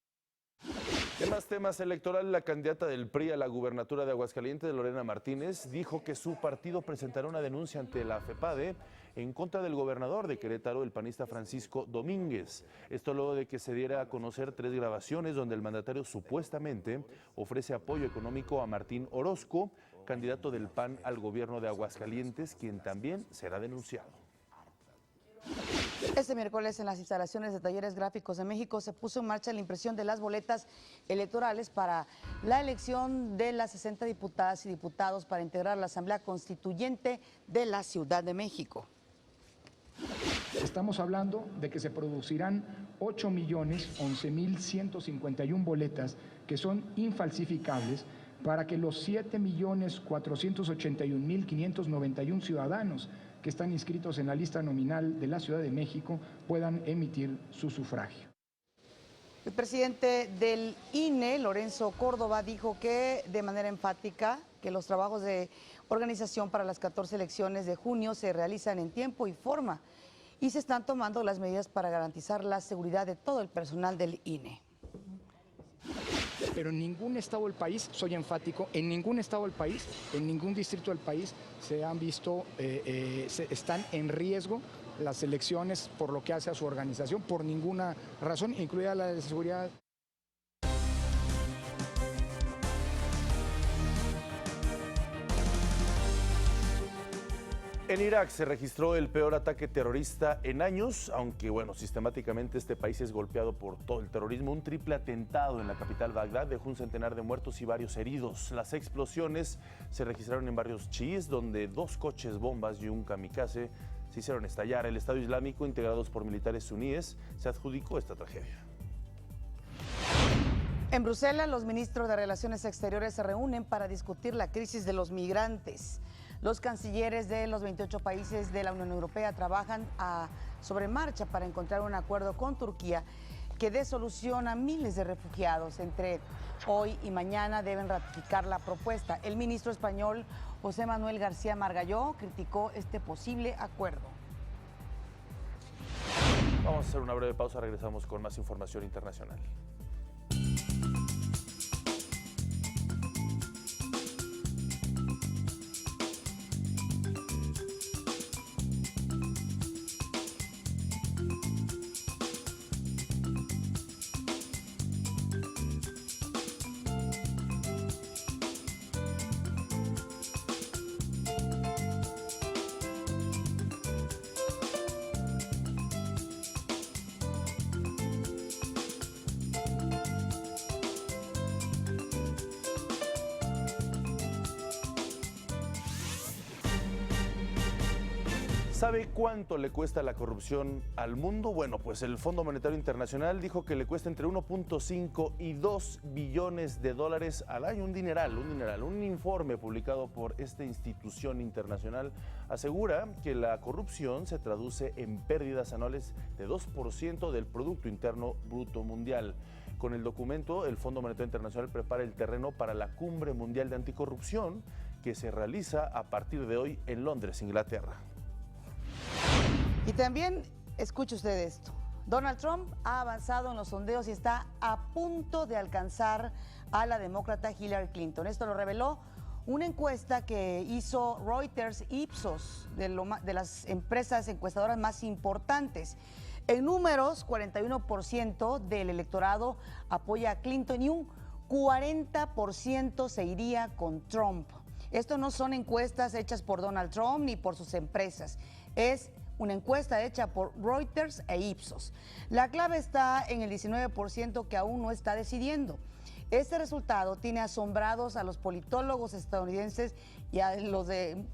En más temas electorales, la candidata del PRI a la gubernatura de Aguascalientes, Lorena Martínez, dijo que su partido presentará una denuncia ante la FEPADE en contra del gobernador de Querétaro, el panista Francisco Domínguez. Esto luego de que se diera a conocer 3 grabaciones donde el mandatario supuestamente ofrece apoyo económico a Martín Orozco, candidato del PAN al gobierno de Aguascalientes, quien también será denunciado. Este miércoles en las instalaciones de Talleres Gráficos de México se puso en marcha la impresión de las boletas electorales para la elección de las 60 diputadas y diputados para integrar la Asamblea Constituyente de la Ciudad de México. Estamos hablando de que se producirán 8.011.151 boletas que son infalsificables para que los 7.481.591 ciudadanos que están inscritos en la lista nominal de la Ciudad de México puedan emitir su sufragio. El presidente del INE, Lorenzo Córdoba, dijo que de manera enfática que los trabajos de organización para las 14 elecciones de junio se realizan en tiempo y forma y se están tomando las medidas para garantizar la seguridad de todo el personal del INE. Pero en ningún estado del país, soy enfático, en ningún estado del país, en ningún distrito del país se han visto, están en riesgo las elecciones por lo que hace a su organización, por ninguna razón, incluida la de seguridad. En Irak se registró el peor ataque terrorista en años, aunque bueno, sistemáticamente este país es golpeado por todo el terrorismo. Un triple atentado en la capital Bagdad dejó un centenar de muertos y varios heridos. Las explosiones se registraron en barrios chiíes, donde 2 coches bombas y un kamikaze se hicieron estallar. El Estado Islámico, integrados por militares suníes, se adjudicó esta tragedia. En Bruselas, los ministros de Relaciones Exteriores se reúnen para discutir la crisis de los migrantes. Los cancilleres de los 28 países de la Unión Europea trabajan sobre marcha para encontrar un acuerdo con Turquía que dé solución a miles de refugiados. Entre hoy y mañana deben ratificar la propuesta. El ministro español José Manuel García Margalló criticó este posible acuerdo. Vamos a hacer una breve pausa, regresamos con más información internacional. ¿Sabe cuánto le cuesta la corrupción al mundo? Bueno, pues el Fondo Monetario Internacional dijo que le cuesta entre 1.5 y 2 billones de dólares al año, un dineral. Un informe publicado por esta institución internacional asegura que la corrupción se traduce en pérdidas anuales de 2% del Producto Interno Bruto Mundial. Con el documento, el Fondo Monetario Internacional prepara el terreno para la Cumbre Mundial de Anticorrupción que se realiza a partir de hoy en Londres, Inglaterra. Y también, escuche usted esto, Donald Trump ha avanzado en los sondeos y está a punto de alcanzar a la demócrata Hillary Clinton. Esto lo reveló una encuesta que hizo Reuters Ipsos, de las empresas encuestadoras más importantes. En números, 41% del electorado apoya a Clinton y un 40% se iría con Trump. Esto no son encuestas hechas por Donald Trump ni por sus empresas. Es una encuesta hecha por Reuters e Ipsos. La clave está en el 19% que aún no está decidiendo. Este resultado tiene asombrados a los politólogos estadounidenses y a los de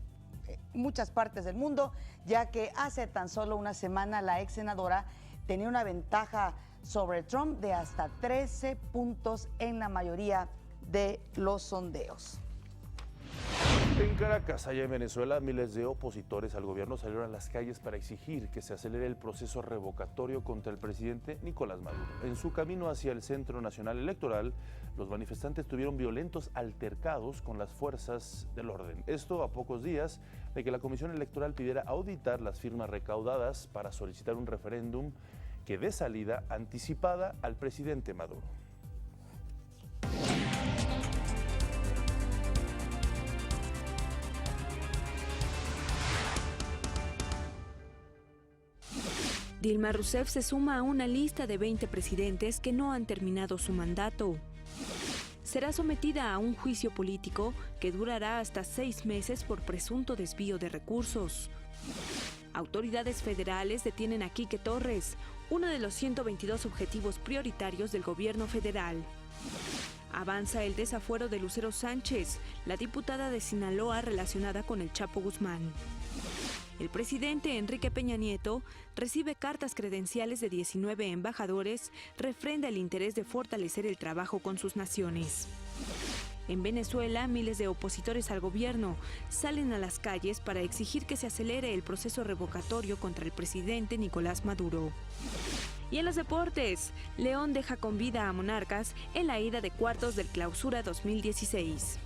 muchas partes del mundo, ya que hace tan solo una semana la ex senadora tenía una ventaja sobre Trump de hasta 13 puntos en la mayoría de los sondeos. En Caracas, allá en Venezuela, miles de opositores al gobierno salieron a las calles para exigir que se acelere el proceso revocatorio contra el presidente Nicolás Maduro. En su camino hacia el Centro Nacional Electoral, los manifestantes tuvieron violentos altercados con las fuerzas del orden. Esto a pocos días de que la Comisión Electoral pidiera auditar las firmas recaudadas para solicitar un referéndum que dé salida anticipada al presidente Maduro. Dilma Rousseff se suma a una lista de 20 presidentes que no han terminado su mandato. Será sometida a un juicio político que durará hasta 6 meses por presunto desvío de recursos. Autoridades federales detienen a Quique Torres, uno de los 122 objetivos prioritarios del gobierno federal. Avanza el desafuero de Lucero Sánchez, la diputada de Sinaloa relacionada con el Chapo Guzmán. El presidente Enrique Peña Nieto recibe cartas credenciales de 19 embajadores, refrenda el interés de fortalecer el trabajo con sus naciones. En Venezuela, miles de opositores al gobierno salen a las calles para exigir que se acelere el proceso revocatorio contra el presidente Nicolás Maduro. Y en los deportes, León deja con vida a Monarcas en la ida de cuartos del Clausura 2016.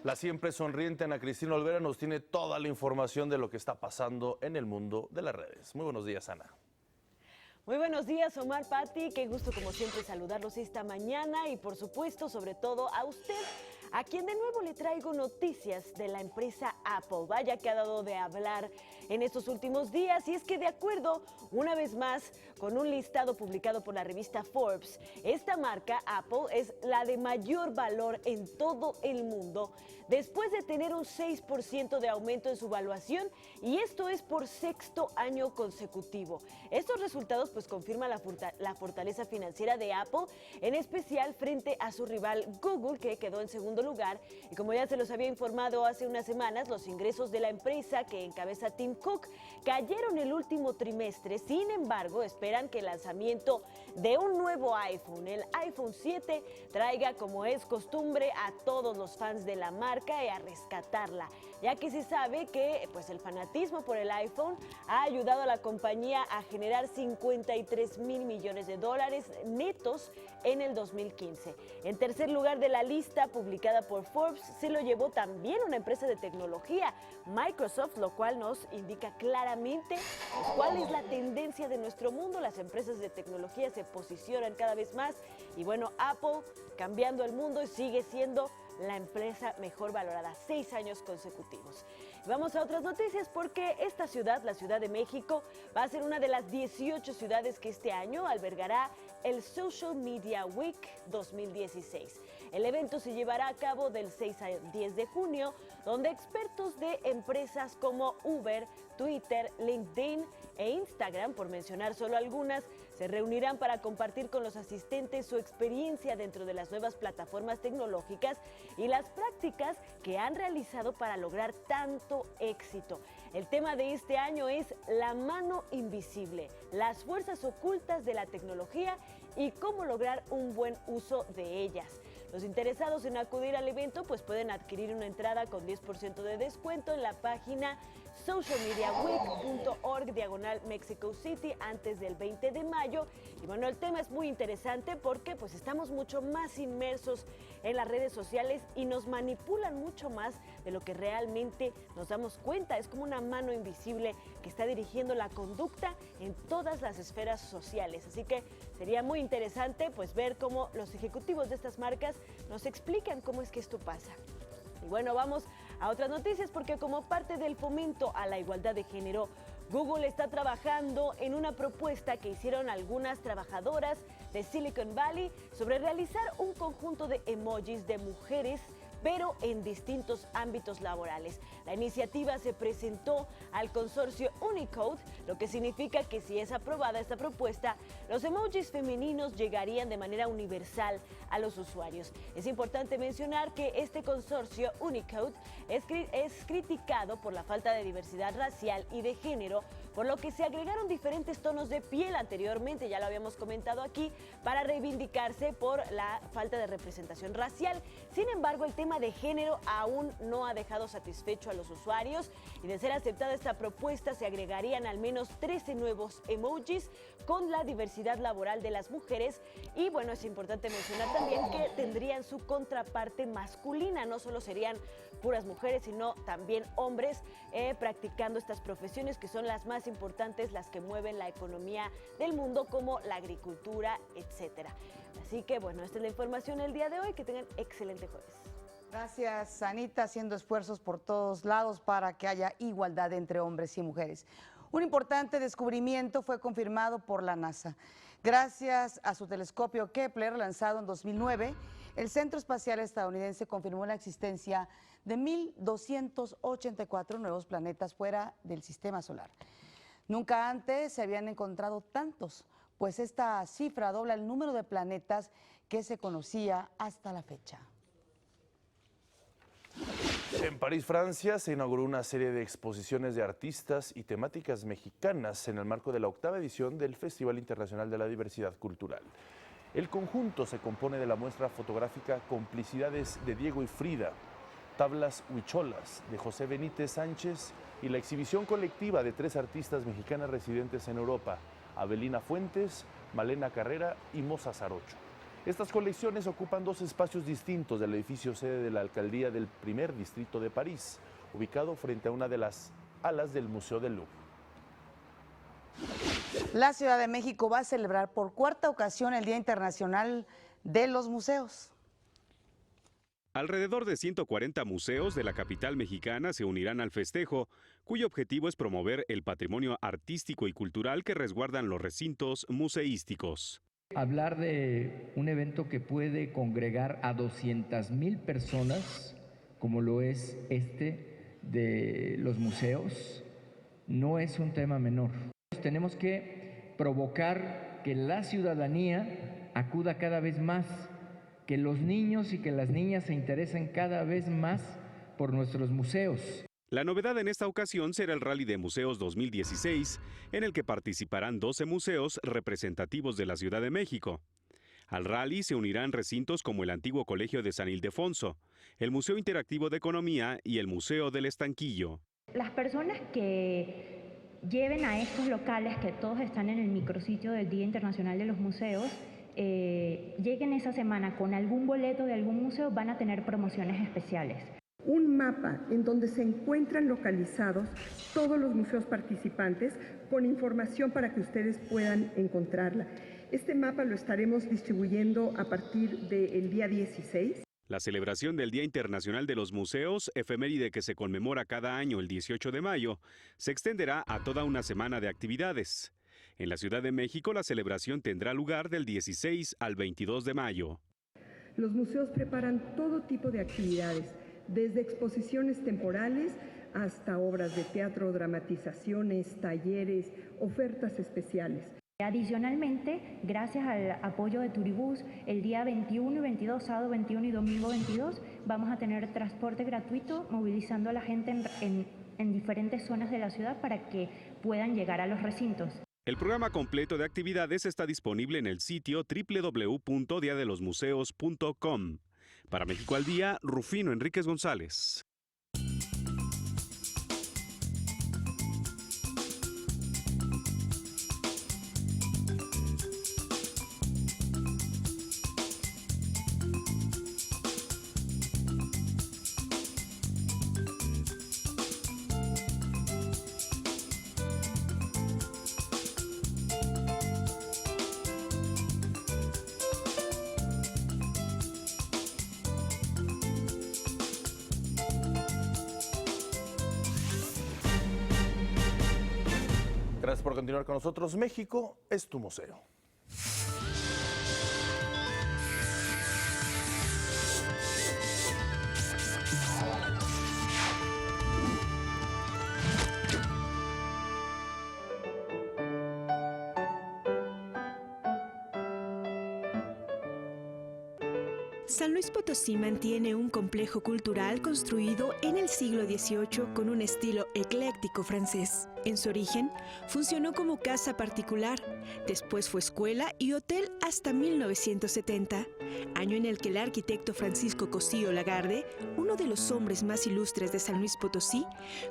La siempre sonriente Ana Cristina Olvera nos tiene toda la información de lo que está pasando en el mundo de las redes. Muy buenos días, Ana. Muy buenos días, Omar, Pati. Qué gusto, como siempre, saludarlos esta mañana y, por supuesto, sobre todo a usted, a quien de nuevo le traigo noticias de la empresa Apple. Vaya que ha dado de hablar en estos últimos días, y es que de acuerdo, una vez más, con un listado publicado por la revista Forbes, esta marca, Apple, es la de mayor valor en todo el mundo, después de tener un 6% de aumento en su valuación, y esto es por sexto año consecutivo. Estos resultados pues confirman la fortaleza financiera de Apple, en especial frente a su rival Google, que quedó en segundo lugar, y como ya se los había informado hace unas semanas, los ingresos de la empresa que encabeza Tim Cook cayeron el último trimestre. Sin embargo, esperan que el lanzamiento de un nuevo iPhone, el iPhone 7, traiga, como es costumbre, a todos los fans de la marca y a rescatarla, ya que se sabe que pues el fanatismo por el iPhone ha ayudado a la compañía a generar 53 mil millones de dólares netos en el 2015. En tercer lugar de la lista publicada por Forbes se lo llevó también una empresa de tecnología, Microsoft, lo cual nos indica claramente cuál es la tendencia de nuestro mundo. Las empresas de tecnología se posicionan cada vez más y bueno, Apple cambiando el mundo y sigue siendo la empresa mejor valorada, 6 años consecutivos. Vamos a otras noticias porque esta ciudad, la Ciudad de México, va a ser una de las 18 ciudades que este año albergará el Social Media Week 2016. El evento se llevará a cabo del 6 al 10 de junio, donde expertos de empresas como Uber, Twitter, LinkedIn e Instagram, por mencionar solo algunas, se reunirán para compartir con los asistentes su experiencia dentro de las nuevas plataformas tecnológicas y las prácticas que han realizado para lograr tanto éxito. El tema de este año es la mano invisible, las fuerzas ocultas de la tecnología y cómo lograr un buen uso de ellas. Los interesados en acudir al evento pues pueden adquirir una entrada con 10% de descuento en la página socialmediaweek.org/Mexico City antes del 20 de mayo. Y bueno, el tema es muy interesante porque pues estamos mucho más inmersos en las redes sociales y nos manipulan mucho más de lo que realmente nos damos cuenta. Es como una mano invisible que está dirigiendo la conducta en todas las esferas sociales. Así que sería muy interesante pues ver cómo los ejecutivos de estas marcas nos explican cómo es que esto pasa. Y bueno, vamos a otras noticias porque como parte del fomento a la igualdad de género, Google está trabajando en una propuesta que hicieron algunas trabajadoras de Silicon Valley sobre realizar un conjunto de emojis de mujeres, pero en distintos ámbitos laborales. La iniciativa se presentó al consorcio Unicode, lo que significa que si es aprobada esta propuesta, los emojis femeninos llegarían de manera universal a los usuarios. Es importante mencionar que este consorcio Unicode es criticado por la falta de diversidad racial y de género, por lo que se agregaron diferentes tonos de piel anteriormente, ya lo habíamos comentado aquí, para reivindicarse por la falta de representación racial. Sin embargo, el tema de género aún no ha dejado satisfecho a los usuarios y de ser aceptada esta propuesta se agregarían al menos 13 nuevos emojis con la diversidad laboral de las mujeres y bueno, es importante mencionar también que tendrían su contraparte masculina, no solo serían puras mujeres, sino también hombres practicando estas profesiones que son las más importantes, las que mueven la economía del mundo como la agricultura, etcétera. Así que bueno, esta es la información el día de hoy, que tengan excelente jueves. Gracias, Anita, haciendo esfuerzos por todos lados para que haya igualdad entre hombres y mujeres. Un importante descubrimiento fue confirmado por la NASA. Gracias a su telescopio Kepler, lanzado en 2009, el Centro Espacial Estadounidense confirmó la existencia de 1.284 nuevos planetas fuera del sistema solar. Nunca antes se habían encontrado tantos, pues esta cifra dobla el número de planetas que se conocía hasta la fecha. En París, Francia, se inauguró una serie de exposiciones de artistas y temáticas mexicanas en el marco de la 8ª edición del Festival Internacional de la Diversidad Cultural. El conjunto se compone de la muestra fotográfica Complicidades de Diego y Frida, Tablas Huicholas de José Benítez Sánchez y la exhibición colectiva de 3 artistas mexicanas residentes en Europa, Abelina Fuentes, Malena Carrera y Moza Zarocho. Estas colecciones ocupan 2 espacios distintos del edificio sede de la alcaldía del primer distrito de París, ubicado frente a una de las alas del Museo del Louvre. La Ciudad de México va a celebrar por 4ª ocasión el Día Internacional de los Museos. Alrededor de 140 museos de la capital mexicana se unirán al festejo, cuyo objetivo es promover el patrimonio artístico y cultural que resguardan los recintos museísticos. Hablar de un evento que puede congregar a 200,000 personas, como lo es este de los museos, no es un tema menor. Tenemos que provocar que la ciudadanía acuda cada vez más, que los niños y que las niñas se interesen cada vez más por nuestros museos. La novedad en esta ocasión será el Rally de Museos 2016, en el que participarán 12 museos representativos de la Ciudad de México. Al rally se unirán recintos como el antiguo Colegio de San Ildefonso, el Museo Interactivo de Economía y el Museo del Estanquillo. Las personas que lleven a estos locales, que todos están en el micrositio del Día Internacional de los Museos, lleguen esa semana con algún boleto de algún museo, van a tener promociones especiales. Un mapa en donde se encuentran localizados todos los museos participantes con información para que ustedes puedan encontrarla. Este mapa lo estaremos distribuyendo a partir del día 16. La celebración del Día Internacional de los Museos, efeméride que se conmemora cada año el 18 de mayo, se extenderá a toda una semana de actividades. En la Ciudad de México, la celebración tendrá lugar del 16 al 22 de mayo. Los museos preparan todo tipo de actividades, desde exposiciones temporales hasta obras de teatro, dramatizaciones, talleres, ofertas especiales. Adicionalmente, gracias al apoyo de Turibús, el día 21 y 22, sábado 21 y domingo 22, vamos a tener transporte gratuito movilizando a la gente en diferentes zonas de la ciudad para que puedan llegar a los recintos. El programa completo de actividades está disponible en el sitio www.diadelosmuseos.com. Para México al Día, Rufino Enríquez González. Gracias por continuar con nosotros. México es tu museo. San Luis Potosí mantiene un complejo cultural construido en el siglo XVIII con un estilo ecléctico francés. En su origen, funcionó como casa particular, después fue escuela y hotel hasta 1970, año en el que el arquitecto Francisco Cosío Lagarde, uno de los hombres más ilustres de San Luis Potosí,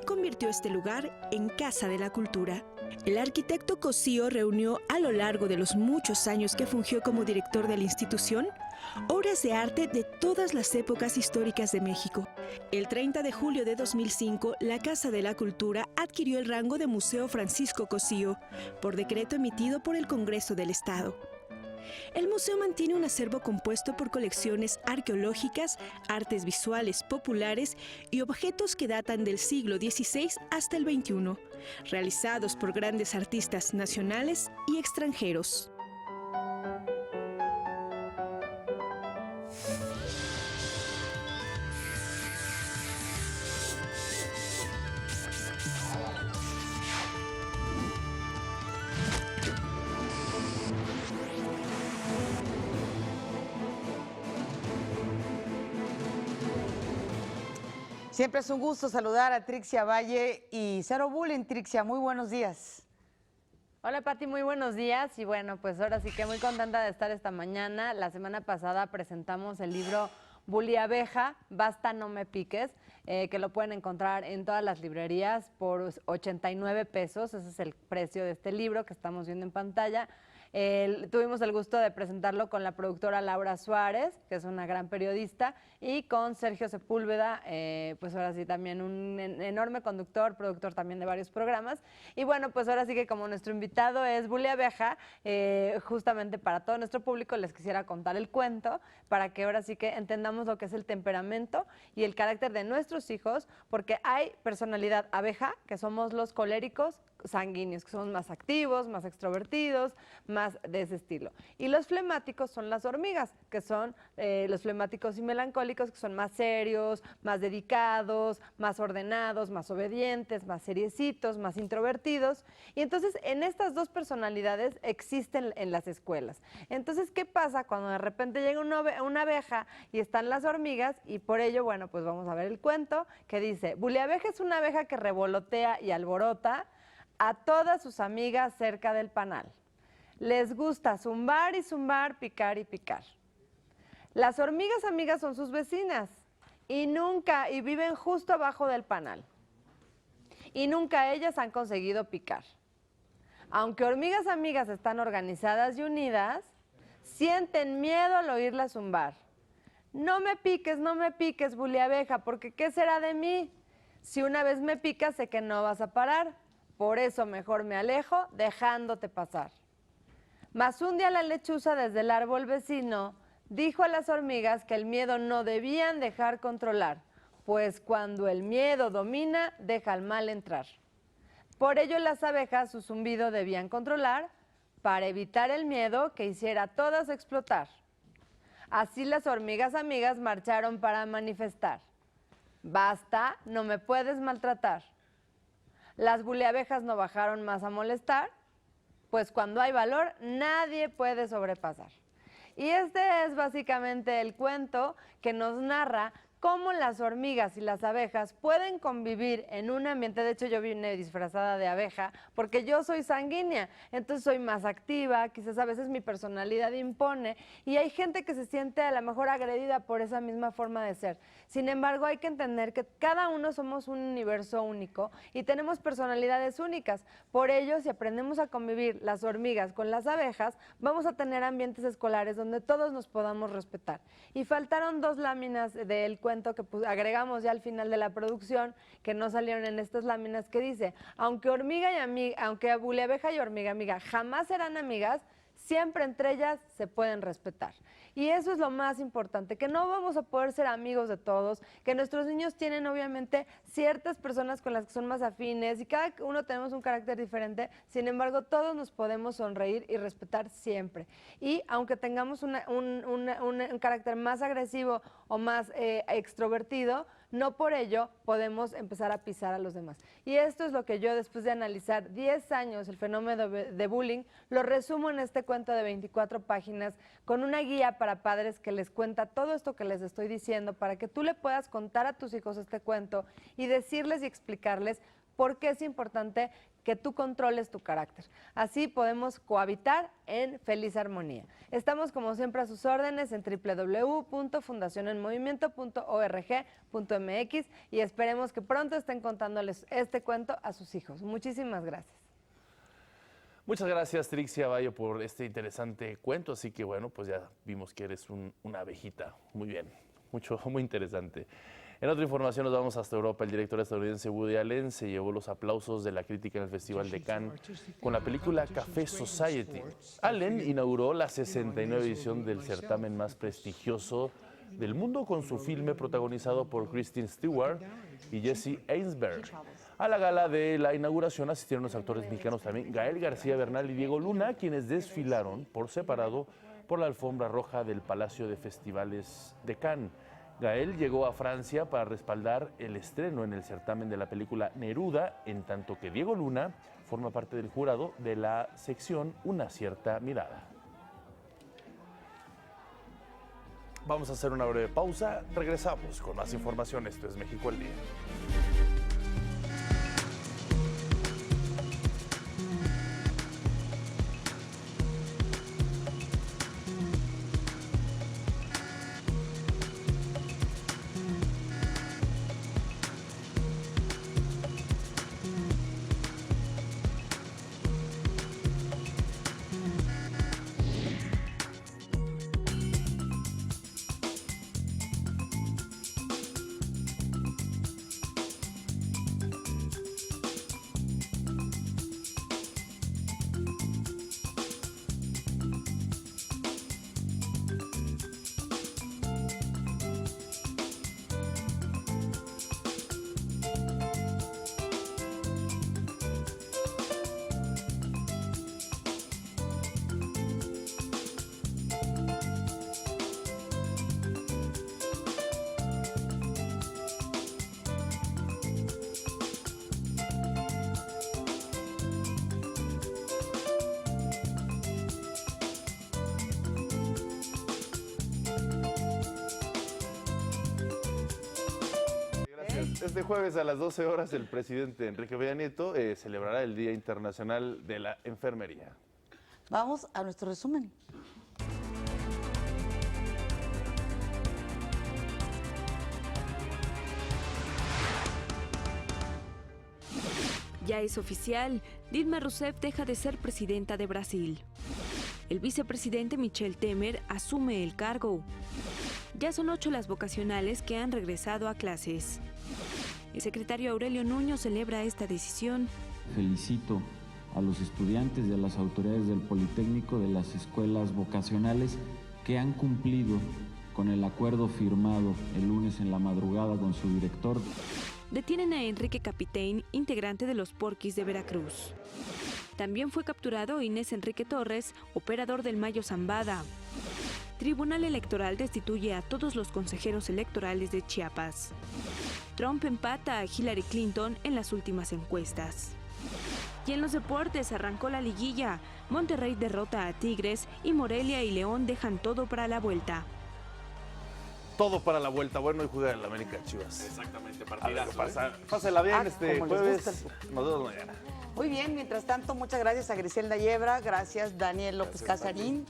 convirtió este lugar en Casa de la Cultura. El arquitecto Cosío reunió a lo largo de los muchos años que fungió como director de la institución, obras de arte de todas las épocas históricas de México. El 30 de julio de 2005, la Casa de la Cultura adquirió el rango de Museo Francisco Cosío, por decreto emitido por el Congreso del Estado. El museo mantiene un acervo compuesto por colecciones arqueológicas, artes visuales populares y objetos que datan del siglo XVI hasta el XXI, realizados por grandes artistas nacionales y extranjeros. Siempre es un gusto saludar a Trixia Valle y Cero Bullying. Trixia, muy buenos días. Hola Pati, muy buenos días y bueno, pues ahora sí que muy contenta de estar esta mañana. La semana pasada presentamos el libro Bully Abeja, Basta no me piques, que lo pueden encontrar en todas las librerías por 89 pesos, ese es el precio de este libro que estamos viendo en pantalla. Tuvimos el gusto de presentarlo con la productora Laura Suárez, que es una gran periodista, y con Sergio Sepúlveda, pues ahora sí también un enorme conductor, productor también de varios programas. Y bueno, pues ahora sí que como nuestro invitado es Bully Abeja, justamente para todo nuestro público les quisiera contar el cuento, para que ahora sí que entendamos lo que es el temperamento y el carácter de nuestros hijos, porque hay personalidad abeja, que somos los coléricos sanguíneos, que somos más activos, más extrovertidos, más de ese estilo. Y los flemáticos son las hormigas, que son los flemáticos y melancólicos, que son más serios, más dedicados, más ordenados, más obedientes, más seriecitos, más introvertidos. Y entonces en estas dos personalidades existen en las escuelas. Entonces, ¿qué pasa cuando de repente llega una abeja y están las hormigas? Y por ello, bueno, pues vamos a ver el cuento que dice: Bully Abeja es una abeja que revolotea y alborota a todas sus amigas cerca del panal. Les gusta zumbar y zumbar, picar y picar. Las hormigas amigas son sus vecinas y viven justo abajo del panal. Y nunca ellas han conseguido picar. Aunque hormigas amigas están organizadas y unidas, sienten miedo al oírlas zumbar. No me piques, Bully Abeja, porque ¿qué será de mí? Si una vez me picas, sé que no vas a parar. Por eso mejor me alejo, dejándote pasar. Mas un día la lechuza desde el árbol vecino dijo a las hormigas que el miedo no debían dejar controlar, pues cuando el miedo domina, deja al mal entrar. Por ello las abejas su zumbido debían controlar, para evitar el miedo que hiciera a todas explotar. Así las hormigas amigas marcharon para manifestar: basta, no me puedes maltratar. Las buliabejas no bajaron más a molestar, pues cuando hay valor nadie puede sobrepasar. Y este es básicamente el cuento que nos narra cómo las hormigas y las abejas pueden convivir en un ambiente. De hecho, yo vine disfrazada de abeja porque yo soy sanguínea, entonces soy más activa, quizás a veces mi personalidad impone y hay gente que se siente a lo mejor agredida por esa misma forma de ser. Sin embargo, hay que entender que cada uno somos un universo único y tenemos personalidades únicas. Por ello, si aprendemos a convivir las hormigas con las abejas, vamos a tener ambientes escolares donde todos nos podamos respetar. Y faltaron dos láminas del cuento que agregamos ya al final de la producción, que no salieron en estas láminas, que dice: aunque buliabeja y hormiga amiga jamás serán amigas, siempre entre ellas se pueden respetar. Y eso es lo más importante, que no vamos a poder ser amigos de todos, que nuestros niños tienen obviamente ciertas personas con las que son más afines y cada uno tenemos un carácter diferente, sin embargo todos nos podemos sonreír y respetar siempre. Y aunque tengamos un carácter más agresivo o más extrovertido, no por ello podemos empezar a pisar a los demás. Y esto es lo que yo, después de analizar 10 años el fenómeno de bullying, lo resumo en este cuento de 24 páginas con una guía para padres que les cuenta todo esto que les estoy diciendo, para que tú le puedas contar a tus hijos este cuento y decirles y explicarles por qué es importante que tú controles tu carácter. Así podemos cohabitar en feliz armonía. Estamos como siempre a sus órdenes en www.fundacionenmovimiento.org.mx y esperemos que pronto estén contándoles este cuento a sus hijos. Muchísimas gracias. Muchas gracias, Trixia Valle, por este interesante cuento. Así que bueno, pues ya vimos que eres una abejita. Muy bien, muy interesante. En otra información nos vamos hasta Europa. El director estadounidense Woody Allen se llevó los aplausos de la crítica en el Festival de Cannes con la película Café Society. Allen inauguró la 69ª edición del certamen más prestigioso del mundo con su filme protagonizado por Kristen Stewart y Jesse Eisenberg. A la gala de la inauguración asistieron los actores mexicanos también Gael García Bernal y Diego Luna, quienes desfilaron por separado por la alfombra roja del Palacio de Festivales de Cannes. Gael llegó a Francia para respaldar el estreno en el certamen de la película Neruda, en tanto que Diego Luna forma parte del jurado de la sección Una cierta mirada. Vamos a hacer una breve pausa. Regresamos con más información. Esto es México al Día. Este jueves a las 12 horas el presidente Enrique Peña Nieto celebrará el Día Internacional de la Enfermería. Vamos a nuestro resumen. Ya es oficial, Dilma Rousseff deja de ser presidenta de Brasil. El vicepresidente Michel Temer asume el cargo. Ya son 8 las vocacionales que han regresado a clases. El secretario Aurelio Nuño celebra esta decisión. Felicito a los estudiantes y a las autoridades del Politécnico de las escuelas vocacionales que han cumplido con el acuerdo firmado el lunes en la madrugada con su director. Detienen a Enrique Capitein, integrante de los Porquis de Veracruz. También fue capturado Inés Enrique Torres, operador del Mayo Zambada. Tribunal Electoral destituye a todos los consejeros electorales de Chiapas. Trump empata a Hillary Clinton en las últimas encuestas. Y en los deportes arrancó la liguilla. Monterrey derrota a Tigres y Morelia y León dejan todo para la vuelta. Todo para la vuelta. Bueno, y juega en la América Chivas. Exactamente, partidazo. Pásela bien este como les jueves. gusta. Nos vemos mañana. Muy bien, mientras tanto, muchas gracias a Griselda Yebra, gracias Daniel López Casarín,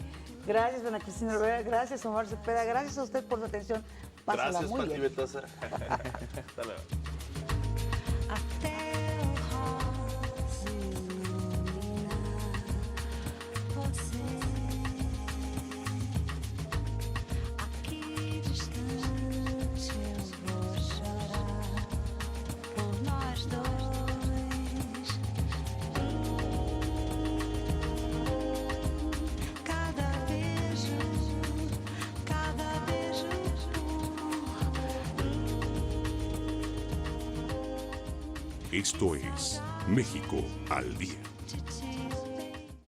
gracias Ana Cristina Rivera, gracias Omar Cepeda, gracias a usted por su atención. Pásala Gracias, muy Pati bien. Betosa. Hasta luego. Esto es México al Día.